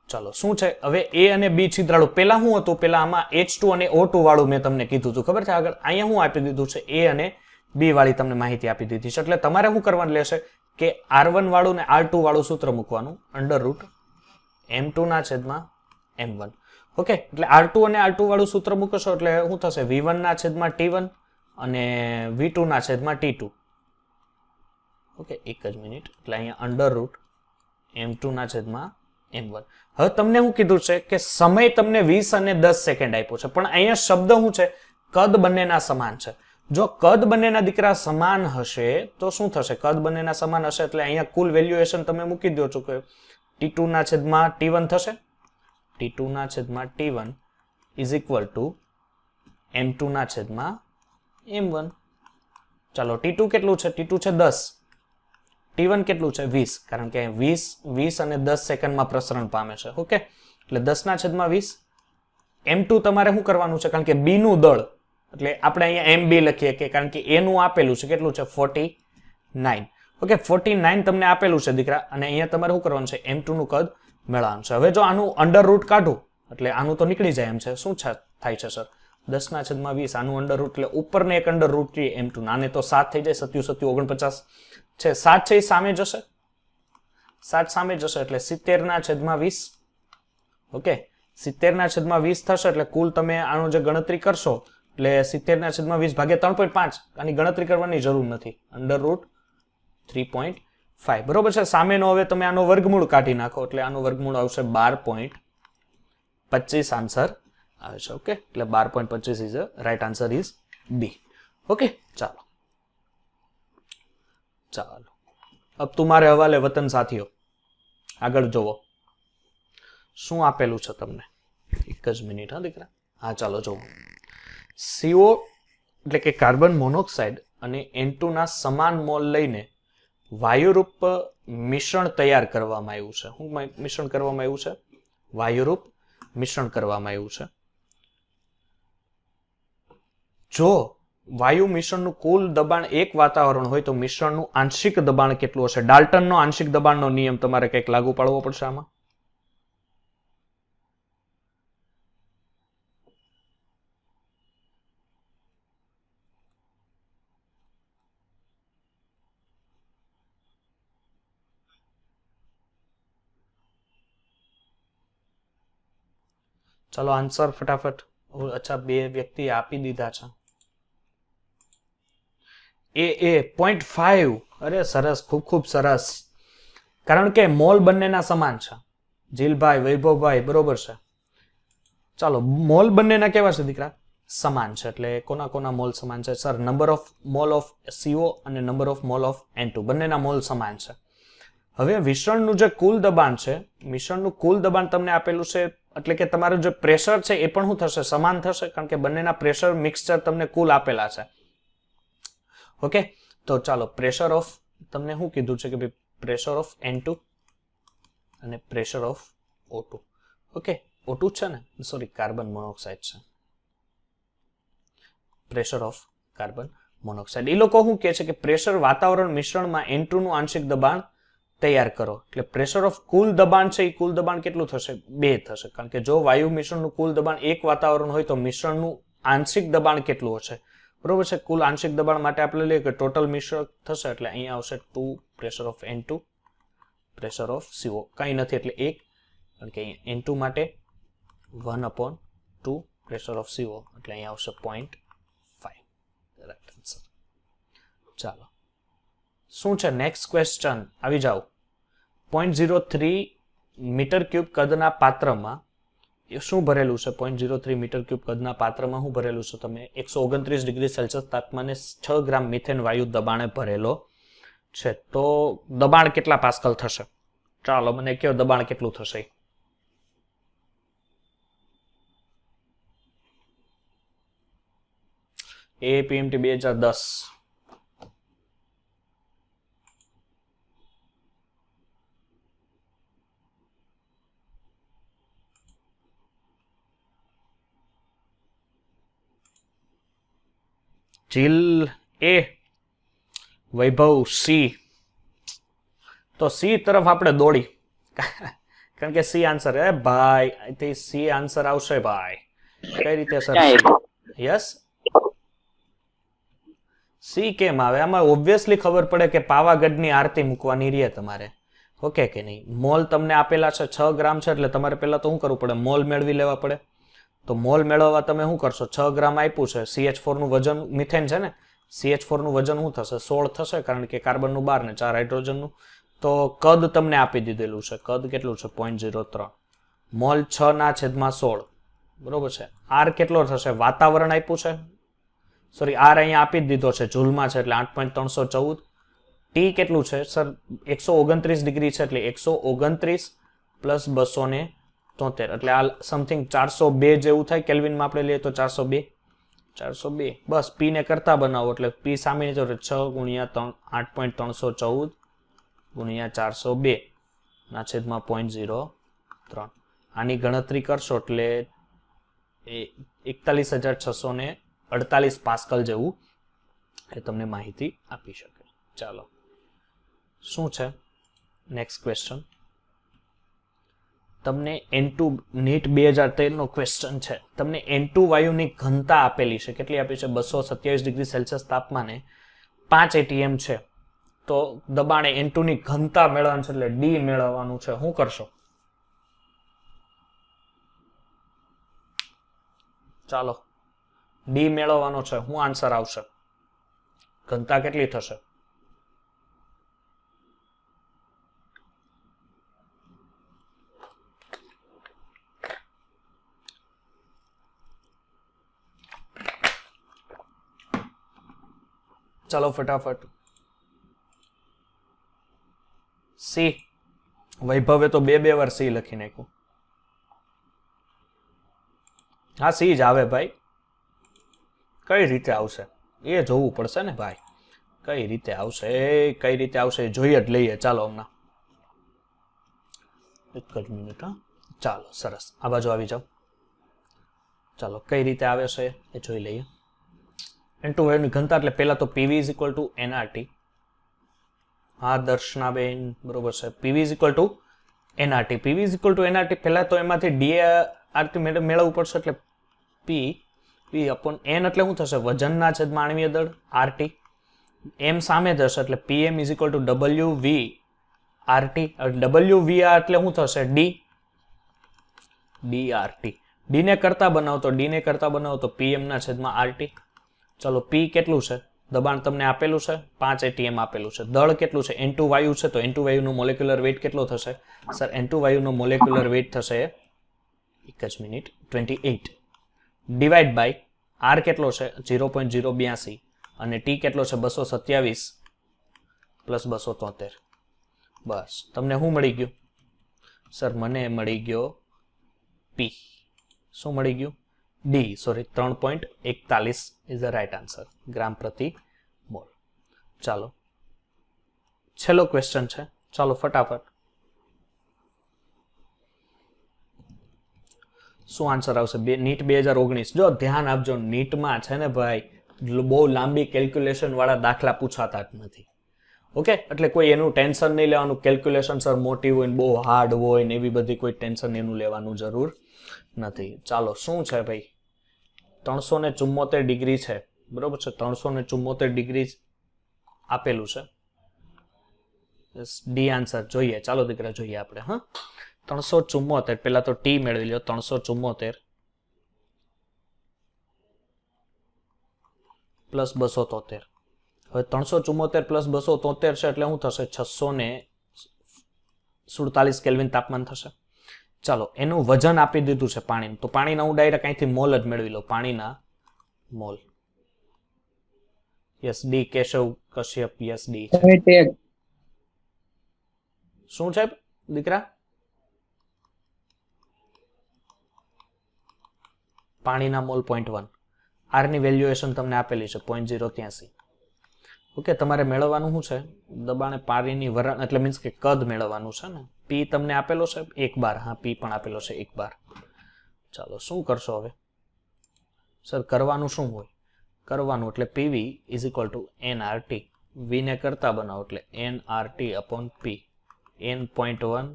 ચાલો શું છે હવે, A અને B છિદ્રાળુ. પેલા શું હતું, પેલા આમાં H2 અને O2 વાળું મેં તમને કીધું હતું, ખબર છે? આગળ અહીંયા હું આપી દીધું છે A અને B વાળી તમને માહિતી આપી દીધી છે. એટલે તમારે શું કરવાનું લેશે કે R1 વાળું ને R2 વાળું સૂત્ર મૂકવાનું, √M2 ના છેદમાં M1. ઓકે, એટલે R2 અને R2 વાળું સૂત્ર મૂકશો એટલે શું થશે, V1 ના છેદમાં T1 અને V2 ના છેદમાં T2. ઓકે એક જ મિનિટ, એટલે અહીંયા √M2 ના છેદમાં M1. હવે તમને હું કીધું છે કે સમય તમને 20 અને 10 સેકન્ડ આપ્યો છે, પણ અહીંયા શબ્દ શું છે, કદ બંનેના સમાન છે. જો કદ બંનેના દીકરા સમાન હશે તો શું થશે, કદ બંનેના સમાન હશે એટલે અહીંયા કુલ વેલ્યુએશન તમે મૂકી દો છો કે T2 ના છેદમાં T1 થશે, T2 ના છેદમાં T1 is equal to M2 ના છેદમાં M1. ચાલો T2 કેટલું છે, T2 છે 10, T1 કેટલું છે 20, કારણ કે 20 અને 10 સેકન્ડમાં પ્રસરણ પામે છે. ઓકે, એટલે 10 ના છેદમાં 20. M2 તમારે શું કરવાનું છે, કારણ કે B નું દળ, એટલે આપણે અહીંયા MB લખીએ કે કારણ કે A નું આપેલું છે કેટલું છે 49. ઓકે 49 તમને આપેલું છે દીકરા, અને અહીંયા તમારે શું કરવાનું છે, M2 નું કદ મેળવવાનું છે. હવે જો આનું અંડર રૂટ કાઢું એટલે આનું તો નીકળી જાય એમ છે. શું થાય છે સર, 10 ના છેદમાં 20, આનું અંડર રૂટ એટલે ઉપરને એક અંડર રૂટ M2, આને તો 7 થઈ જાય, 7 49 છે, 7 છે એ સામે જશે, 7 સામે જશે એટલે 70 ના છેદમાં 20. ઓકે 70 ના છેદમાં 20 થશે એટલે કુલ તમે આનો જે ગણતરી કરશો એટલે 70 ના છેદમાં 20 ભાગ્યા 3.5, આની ગણતરી કરવાની જરૂર નથી, અંડર રૂટ 3.5. બરોબર છે. સામેનો હવે તમે આનો વર્ગમૂળ કાઢી નાખો એટલે આનો વર્ગમૂળ આવશે 12.25, આન્સર આવે છે. ઓકે, એટલે 12.25 is right answer is B. Okay ચાલો अब तुम्हारे हवाले वतन साथियों, આગળ જોવો શું આપેલું છે તમને. એક જ મિનિટ હા દીકરા. હા ચાલો જોવો. CO એટલે કે કાર્બન મોનોક્સાઇડ અને N2 ના સમાન મોલ લઈને વાયુરૂપ મિશ્રણ તૈયાર કરવામાં આવ્યું છે. શું મિશ્રણ કરવામાં આવ્યું છે? વાયુરૂપ મિશ્રણ કરવામાં આવ્યું છે. જો વાયુ મિશ્રણનું કુલ દબાણ 1 વાતાવરણ હોય તો મિશ્રણનું આંશિક દબાણ કેટલું હશે? ડાલ્ટનનો આંશિક દબાણનો નિયમ તમારે કંઈક લાગુ પાડવો પડશે આમાં. ચલો આન્સર ફટાફટ. અચ્છા, 2 વ્યક્તિ આપી દીધા છે. એ 0.5. અરે સરસ, ખૂબ ખૂબ સરસ. કારણ કે મોલ બંનેના સમાન છે. જીલભાઈ, વૈભવભાઈ, બરોબર છે. ચાલો, મોલ બંનેના કેવા છે દીકરા? સમાન છે. એટલે કોના કોના મોલ સમાન છે? Sir, number of mall of CO અને number of mall of N2 બંનેના મોલ સમાન છે. હવે મિશ્રણનું જે કુલ દબાણ છે, મિશ્રણનું કુલ દબાણ તમને આપેલું છે, એટલે કે તમારું જે પ્રેશર છે એ પણ શું થશે? સમાન થશે, કારણ કે બંનેના પ્રેશર મિક્સચર તમને કુલ આપેલા છે. ઓકે, તો ચાલો પ્રેશર ઓફ તમને શું કીધું છે કે ભાઈ પ્રેશર ઓફ N2 અને pressure of O2. Okay, O2 છે ને, સોરી કાર્બન મોનોક્સાઇડ છે. Pressure of carbon monoxide. એ લોકો શું કહે છે કે પ્રેશર વાતાવરણ મિશ્રણમાં N2 નું આંશિક દબાણ તૈયાર કરો. એટલે પ્રેશર ઓફ કુલ દબાણ છે એ કુલ દબાણ કેટલું થશે? 2 થશે. કારણ કે જો વાયુ મિશ્રણનું કુલ દબાણ 1 વાતાવરણ હોય તો મિશ્રણનું આંશિક દબાણ કેટલું હશે? બરોબર છે. કુલ આંશિક દબાણ માટે આપણે લઈએ કે ટોટલ મિશ્રણ થશે, એટલે અહીંયા આવશે 2 pressure of N2 pressure of CO. કંઈ નથી એટલે 1, કારણ કે અહીંયા N2 માટે 1/2 પ્રેશર ઓફ CO, એટલે અહીંયા આવશે 0.5. Right answer. ચાલો, શું છે નેક્સ્ટ ક્વેશ્ચન? આવી જાઓ. 0.03 મીટર ક્યુબ કદના પાત્રમાં શું ભરેલું છે? 0.03 મીટર ક્યુબ કદના પાત્રમાં શું ભરેલું છે? તમે 129 ડિગ્રી સેલ્સિયસ તાપમાને 6 ગ્રામ મિથેન વાયુ દબાણે ભરેલો છે. તો દબાણ કેટલા પાસ્કલ થશે? ચાલો મને કહો, દબાણ કેટલું થશે? APMT 2010. Jill A, Vaibhav C. તો C તરફ આપણે દોડી, કારણ કે C આન્સર. હે ભાઈ, તે C આન્સર આવશે ભાઈ. કઈ રીતે સર? યસ, C કેમ આવે? આમાં ઓબ્વિયસલી ખબર પડે કે પાવાગઢની આરતી મૂકવાની રહે તમારે. ઓકે કે નહીં? મોલ તમને આપેલા છે 6 ગ્રામ છે, એટલે તમારે પહેલા તો શું કરવું પડે? મોલ મેળવી લેવા પડે. તો મોલ મેળવવા તમે શું કરશો? 6 ગ્રામ આપ્યું છે, CH4 નું વજન, મિથેન છે ને, CH4 નું વજન શું થશે? 16 થશે, કારણ કે કાર્બનનું 12 ને 4 હાઇડ્રોજનનું. તો કદ તમને આપી દીધેલું છે. કદ કેટલું છે? 0.03. મોલ 6/16. બરોબર છે. R કેટલો થશે? વાતાવરણ આપ્યું છે, સોરી R અહીંયા આપી જ દીધો છે, જૂલમાં છે, એટલે 8.314. T કેટલું છે સર? 129 ડિગ્રી છે, એટલે 129 પ્લસ 273, એટલે આ સમથિંગ 402 જેવું થાય. કેલ્વિનમાં આપણે લઈએ તો 402. બસ P ને કરતા બનાવો, એટલે P સામે 6 × 8.314 × 402 ના છેદમાં 0.03. આની ગણતરી કરશો એટલે 41,648 પાસ્કલ જેવું એ તમને માહિતી આપી શકે. ચાલો, શું છે નેક્સ્ટ ક્વેશ્ચન? તમને N2 નીટ 2013 નો ક્વેશ્ચન છે. તમને N2 વાયુની ઘનતા આપેલી છે. કેટલી આપી છે? 227 ડિગ્રી સેલ્સિયસ તાપમાને 5 atm છે. તો દબાણે N2 ની ઘનતા મેળવવાનું છે, એટલે D મેળવવાનું છે. શું કરશો? ચાલો, D મેળવવાનો છે. શું આન્સર આવશે? ઘનતા કેટલી થશે? ચાલો ફટાફટ. સી. વૈભવે તો બે વાર સી લખી નાખ્યું. હા સી જ આવે ભાઈ. કઈ રીતે આવશે એ જોવું પડશે ને ભાઈ. કઈ રીતે આવશે જોઈએ જ લઈએ. ચાલો હમણાં એક જ મિનિટ. હા ચાલો સરસ આ બાજુ આવી જાઓ. ચાલો કઈ રીતે આવે છે એ જોઈ લઈએ. N2 વાયુની ઘનતા એટલે પહેલા તો PV is equal to nRT. હા દર્શનાબેન બરોબર છે. PV is equal to nRT. PV is equal to nRT પહેલા તો એમાંથી DRT મેળવવું પડશે એટલે P upon N એટલે શું થશે? વજનના છેદમાં આણ્વીય દળ RT. M સામે જશે એટલે PM is equal to WV RT. WV એટલે શું થશે? DRT. D ને કરતા બનાવો તો PM ના છેદમાં RT. ચલો P કેટલું છે? દબાણ તમને આપેલું છે 5 atm આપેલું છે. દળ કેટલું છે? N2 વાયુ છે તો N2 વાયુનો મોલેક્યુલર વેઇટ કેટલો થશે? સર N2 વાયુનો મોલેક્યુલર વેઇટ થશે 28 ડિવાઈડ બાય R કેટલો છે? 0.082 અને T કેટલો છે? 227 પ્લસ 273. બસ તમને શું મળી ગયું? સર મને મળી ગયો P. શું મળી ગયું? D. Sorry 3.41 is the right answer. ગ્રામ પ્રતિ મોલ. ચાલો છેલ્લો ક્વેશ્ચન છે. ચાલો ફટાફટ. શું આન્સર આવશે? નીટ 2019. જો ધ્યાન આપજો, નીટમાં છે ને ભાઈ બહુ લાંબી કેલ્ક્યુલેશન વાળા દાખલા પૂછાતા જ નથી. ઓકે, એટલે કોઈ એનું ટેન્શન નહીં લેવાનું. કેલ્ક્યુલેશન સર મોટી હોય ને બહુ હાર્ડ હોય ને એવી બધી કોઈ ટેન્શન એનું લેવાનું જરૂર નથી. ચાલો શું છે ભાઈ? 374 ડિગ્રી છે બરોબર છે. 374 ડિગ્રી આપેલું છે. ડી આન્સર જોઈએ. ચાલો દીકરા જોઈએ આપણે. હા 374 પેલા તો ટી મેળવી લ્યો. 374 પ્લસ 273. હવે 374 પ્લસ 273 છે એટલે શું થશે? 647 કેલ્વિન તાપમાન થશે. ચાલો એનું વજન આપી દીધું છે પાણીનું, તો પાણીના હું ડાયરેક્ટ અહીંથી મોલ જ મેળવી લઉં. પાણીના mall. Yes D. Keshav Kashyap. Yes D છે. શું છે દીકરા? પાણીના મોલ 0.1. આર ની વેલ્યુએશન તમને આપેલી છે 0.083. ઓકે, તમારે મેળવવાનું શું છે? દબાણે પાણીની વરાળ એટલે મીન્સ કે કદ મેળવવાનું છે ને. પી તમને આપેલો છે 1 બાર. હા પી પણ આપેલો છે 1 બાર. ચાલો શું કરશો હવે? સર કરવાનું શું હોય? કરવાનું એટલે PV is equal to nRT. V ને કરતા બનાવો એટલે nRT upon P. N 0.1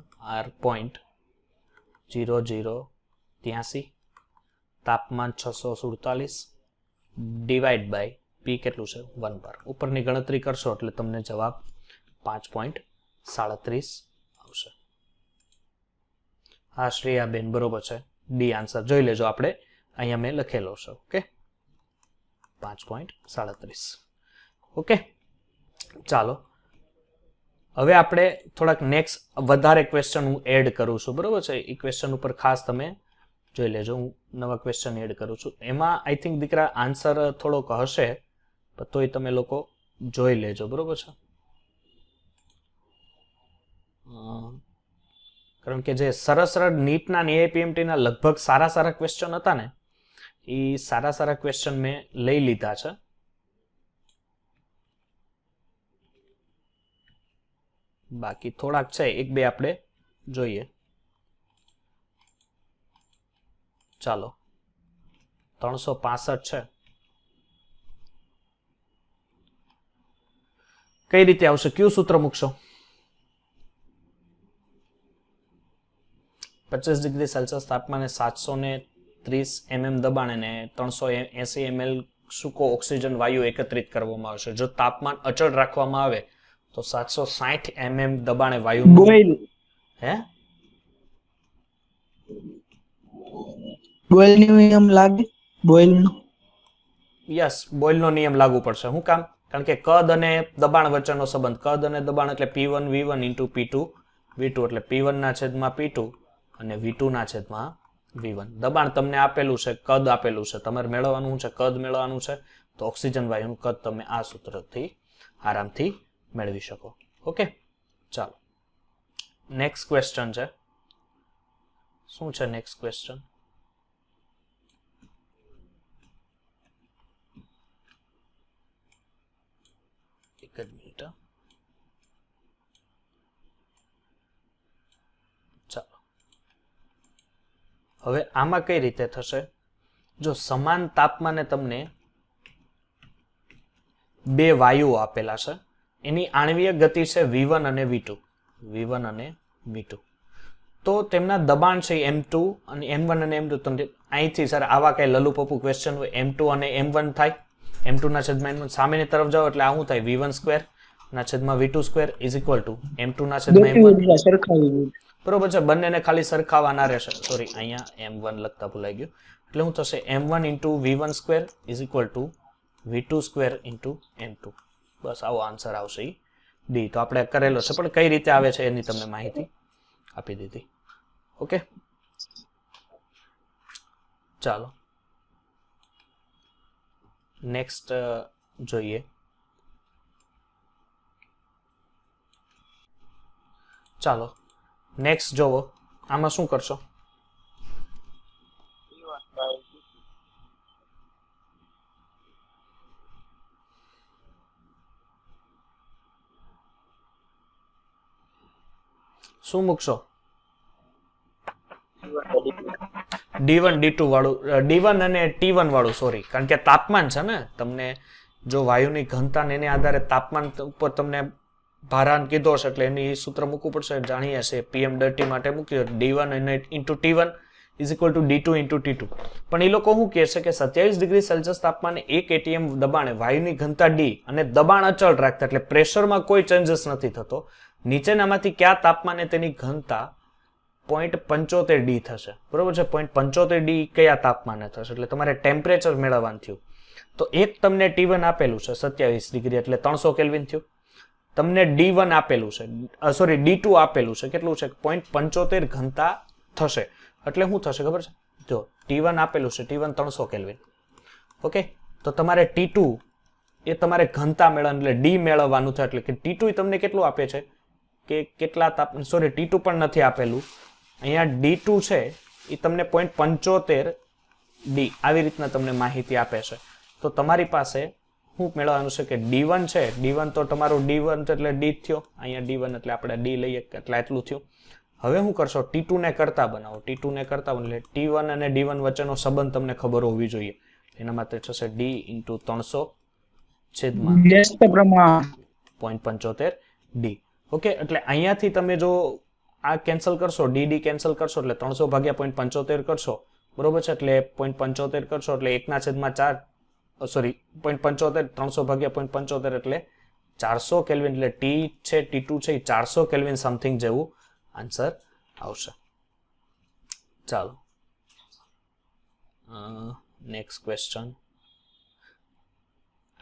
R 0.0083. તાપમાન 647 ડિવાઈડ બાય P કેટલું છે? 1 બાર. ઉપરની ગણતરી કરશો એટલે તમને જવાબ 5.37 આવશે. હા શ્રેયાબેન બરોબર છે. ડી આન્સર જોઈ લેજો. આપણે અહીંયા મેં લખેલો છે. ઓકે 5.37. ઓકે ચાલો હવે આપણે થોડાક નેક્સ્ટ વધારે ક્વેશ્ચન હું એડ કરું છું બરોબર છે. એ ક્વેશ્ચન ઉપર ખાસ તમે જોઈ લેજો. હું નવા ક્વેશ્ચન એડ કરું છું. એમાં આઈ થિંક દીકરા આન્સર થોડોક હશે પણ તોય તમે લોકો જોઈ લેજો બરોબર છે. કારણ કે જે સરસ નીટના ને APMT ના લગભગ સારા ક્વેશ્ચન હતા ને એ સારા ક્વેશ્ચન મેં લઈ લીધા છે. બાકી થોડાક છે 1-2 આપણે જોઈએ. ચાલો 365 છે. કઈ રીતે આવશે? કયું સૂત્ર મૂકશો? 25 ડિગ્રી સેલ્સિયસ તાપમાને 730 mm દબાણ અને 380 ml સૂકો ઓક્સિજન વાયુ એકત્રિત કરવામાં આવશે. જો તાપમાન અચળ રાખવામાં આવે તો 760 mm દબાણે વાયુ હે બોઇલ નિયમ લાગે? યસ બોઇલનો નિયમ લાગુ પડશે. શું કામ? કારણ કે કદ અને દબાણ વચ્ચેનો સંબંધ. કદ અને દબાણ એટલે P1 V1 into P2 V2 એટલે P1 ના છેદમાં P2 અને V2 ના છેદમાં V1. દબાણ તમને આપેલું છે, કદ આપેલું છે. તમારે મેળવવાનું છે કદ મેળવવાનું છે. તો ઓક્સિજન વાયુનું કદ તમે આ સૂત્રથી આરામથી મેળવી શકો. ઓકે ચાલો નેક્સ્ટ ક્વેશ્ચન છે. શું છે નેક્સ્ટ ક્વેશ્ચન? એક જ મિનિટ. ચાલો, હવે આમાં કઈ રીતે થશે? જો સમાન તાપમાને તમને બે વાયુઓ આપેલા છે, એની આણ્વીય ગતિ છે v1 અને v2, v1 અને v2, તો તેમના દબાણ છે m2 અને m1 અને m2. તમને અહીંથી સર આવા કઈ લલુપપુ ક્વેશ્ચન હોય, m2 અને m1 થાય, m2 ના છેદમાં m1 સામેની તરફ જાઓ એટલે આ શું થાય? v1 સ્ક્વેર ના છેદમાં v2 square is equal to m2 ના છેદમાં m1. બરોબર છે, બંનેને ખાલી સરખાવાના રહેશે. સોરી, અહીંયા m1 લખતા ભૂલાઈ ગયું. એટલે શું થશે? m1 into v1 square is equal to v2 square into m2. બસ આવો આન્સર આવશે ડી. તો આપણે કરેલો છે, પણ કઈ રીતે આવે છે એની તમને માહિતી આપી દીધી. ઓકે, ચાલો નેક્સ્ટ જોઈએ. ચાલો નેક્સ્ટ જોવો. આમાં શું કરશો? શું મૂકશો? D1 D2 વાળું, D1 અને T1 વાળું. સોરી, કારણ કે તાપમાન છે ને, તમને જો વાયુની ઘનતા ને એને આધારે તાપમાન ઉપર તમને ભારાંક કીધો છે, એટલે એની સૂત્ર મૂકવું પડશે. જાણીએ છીએ PM∆T માટે મૂક્યું D1 અને into T1 is equal to D2 into T2. પણ એ લોકો શું કહે છે કે 27 ડિગ્રી સેલ્સિયસ તાપમાને 1 atm દબાણે વાયુની ઘનતા D અને દબાણ અચળ રાખતા, એટલે પ્રેશરમાં કોઈ ચેન્જીસ નથી થતો. નીચેનામાંથી કયા તાપમાને તેની ઘનતા 0.75 ડી થશે? બરોબર છે, 0.75 ડી કયા તાપમાને થશે? એટલે તમારે ટેમ્પરેચર મેળવવાનું થયું. તો એક તમને T1 આપેલું છે 27 ડિગ્રી એટલે 300 કેલ્વિન થયું. તમને D1 આપેલું છે, સોરી D2 આપેલું છે, કેટલું છે? 0.75 ઘનતા થશે. એટલે શું થશે ખબર છે? જો T1 આપેલું છે, T1 300 કેલ્વિન. ઓકે, તો તમારે T2 એ તમારે ઘનતા મેળવવાનું એટલે D મેળવવાનું થાય. એટલે કે T2 તમને કેટલું આપે છે કે કેટલા તાપમાન, સોરી T2 પણ નથી આપેલું, અહીંયા D2 છે એ તમને 0.75 ડી આવી રીતના તમને માહિતી આપે છે. તો તમારી પાસે શું મેળવવાનું છે કે D1 છે, D1 તો તમારું D1 એટલે D થયો, અહીંયા D1 એટલે આપણે D લઈએ એટલે એટલું થયું. હવે શું કરશો? T2 ને કરતા બનાવો. T2 ને કરતા એટલે T1 અને D1 વચ્ચેનો સંબંધ તમને ખબર હોવી જોઈએ. એના માટે થશે D ઇન્ટુ 300 છેદમાં 0.75 ડી. ઓકે, એટલે અહીંયાથી તમે જો આ કેન્સલ કરશો, ડી કેન્સલ કરશો એટલે 300 ભાગ્યા 0.75 કરશો, બરોબર છે, એટલે 0.75 કરશો એટલે 1/4, સોરી 0.75, 300 ભાગ્યા 0.75 એટલે 400 કેલ્વિન. એટલે ટી છે, T2 છે એ 400 કેલ્વિન સમથિંગ જેવું આન્સર આવશે. ચાલો નેક્સ્ટ ક્વેશ્ચન.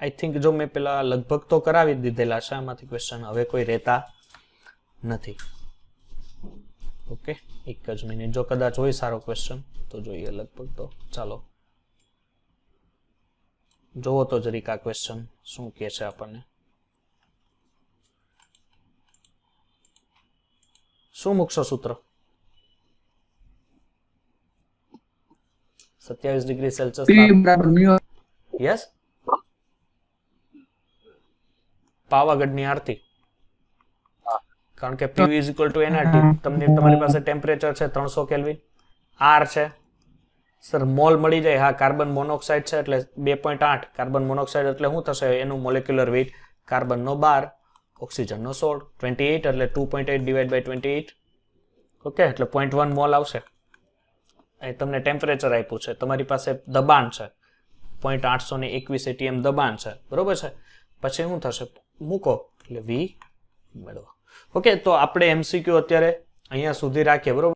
આઈ થિંક જો મેં પેલા લગભગ તો કરાવી દીધેલા છે આમાંથી ક્વેશ્ચન, હવે કોઈ રહેતા નથી. ઓકે, એક જ મિનિટ, જો કદાચ હોય સારો ક્વેશ્ચન તો જોઈએ. લગભગ તો ચાલો જોવો તો જરીક આ ક્વેશ્ચન શું કહે છે આપણને. શું મૂકશો સૂત્ર? 27 ડિગ્રી સેલ્સિયસ. યસ, પાવાગઢની આરતી. કારણ કે PV is equal to nRT. તમને તમારી પાસે ટેમ્પરેચર છે 300 કેલ્વિન, R છે સર મોલ મળી જાય. હા, કાર્બન મોનોક્સાઇડ છે એટલે 2.8. કાર્બન મોનોક્સાઇડ એટલે શું થશે? એનું મોલેક્યુલર વેઇટ કાર્બનનો 12, ઓક્સિજનનો 16, 28 એટલે 2.8 ડિવાઇડ બાય 28. ઓકે, એટલે 0.1 મોલ આવશે. અહીં તમને ટેમ્પરેચર આપ્યું છે, તમારી પાસે દબાણ છે 0.821 atm દબાણ છે, બરોબર છે. પછી શું થશે? મૂકો એટલે V મેળવો. ઓકે, તો આપણે MCQ અત્યારે અહીંયા સુધી રાખીએ, બરોબર.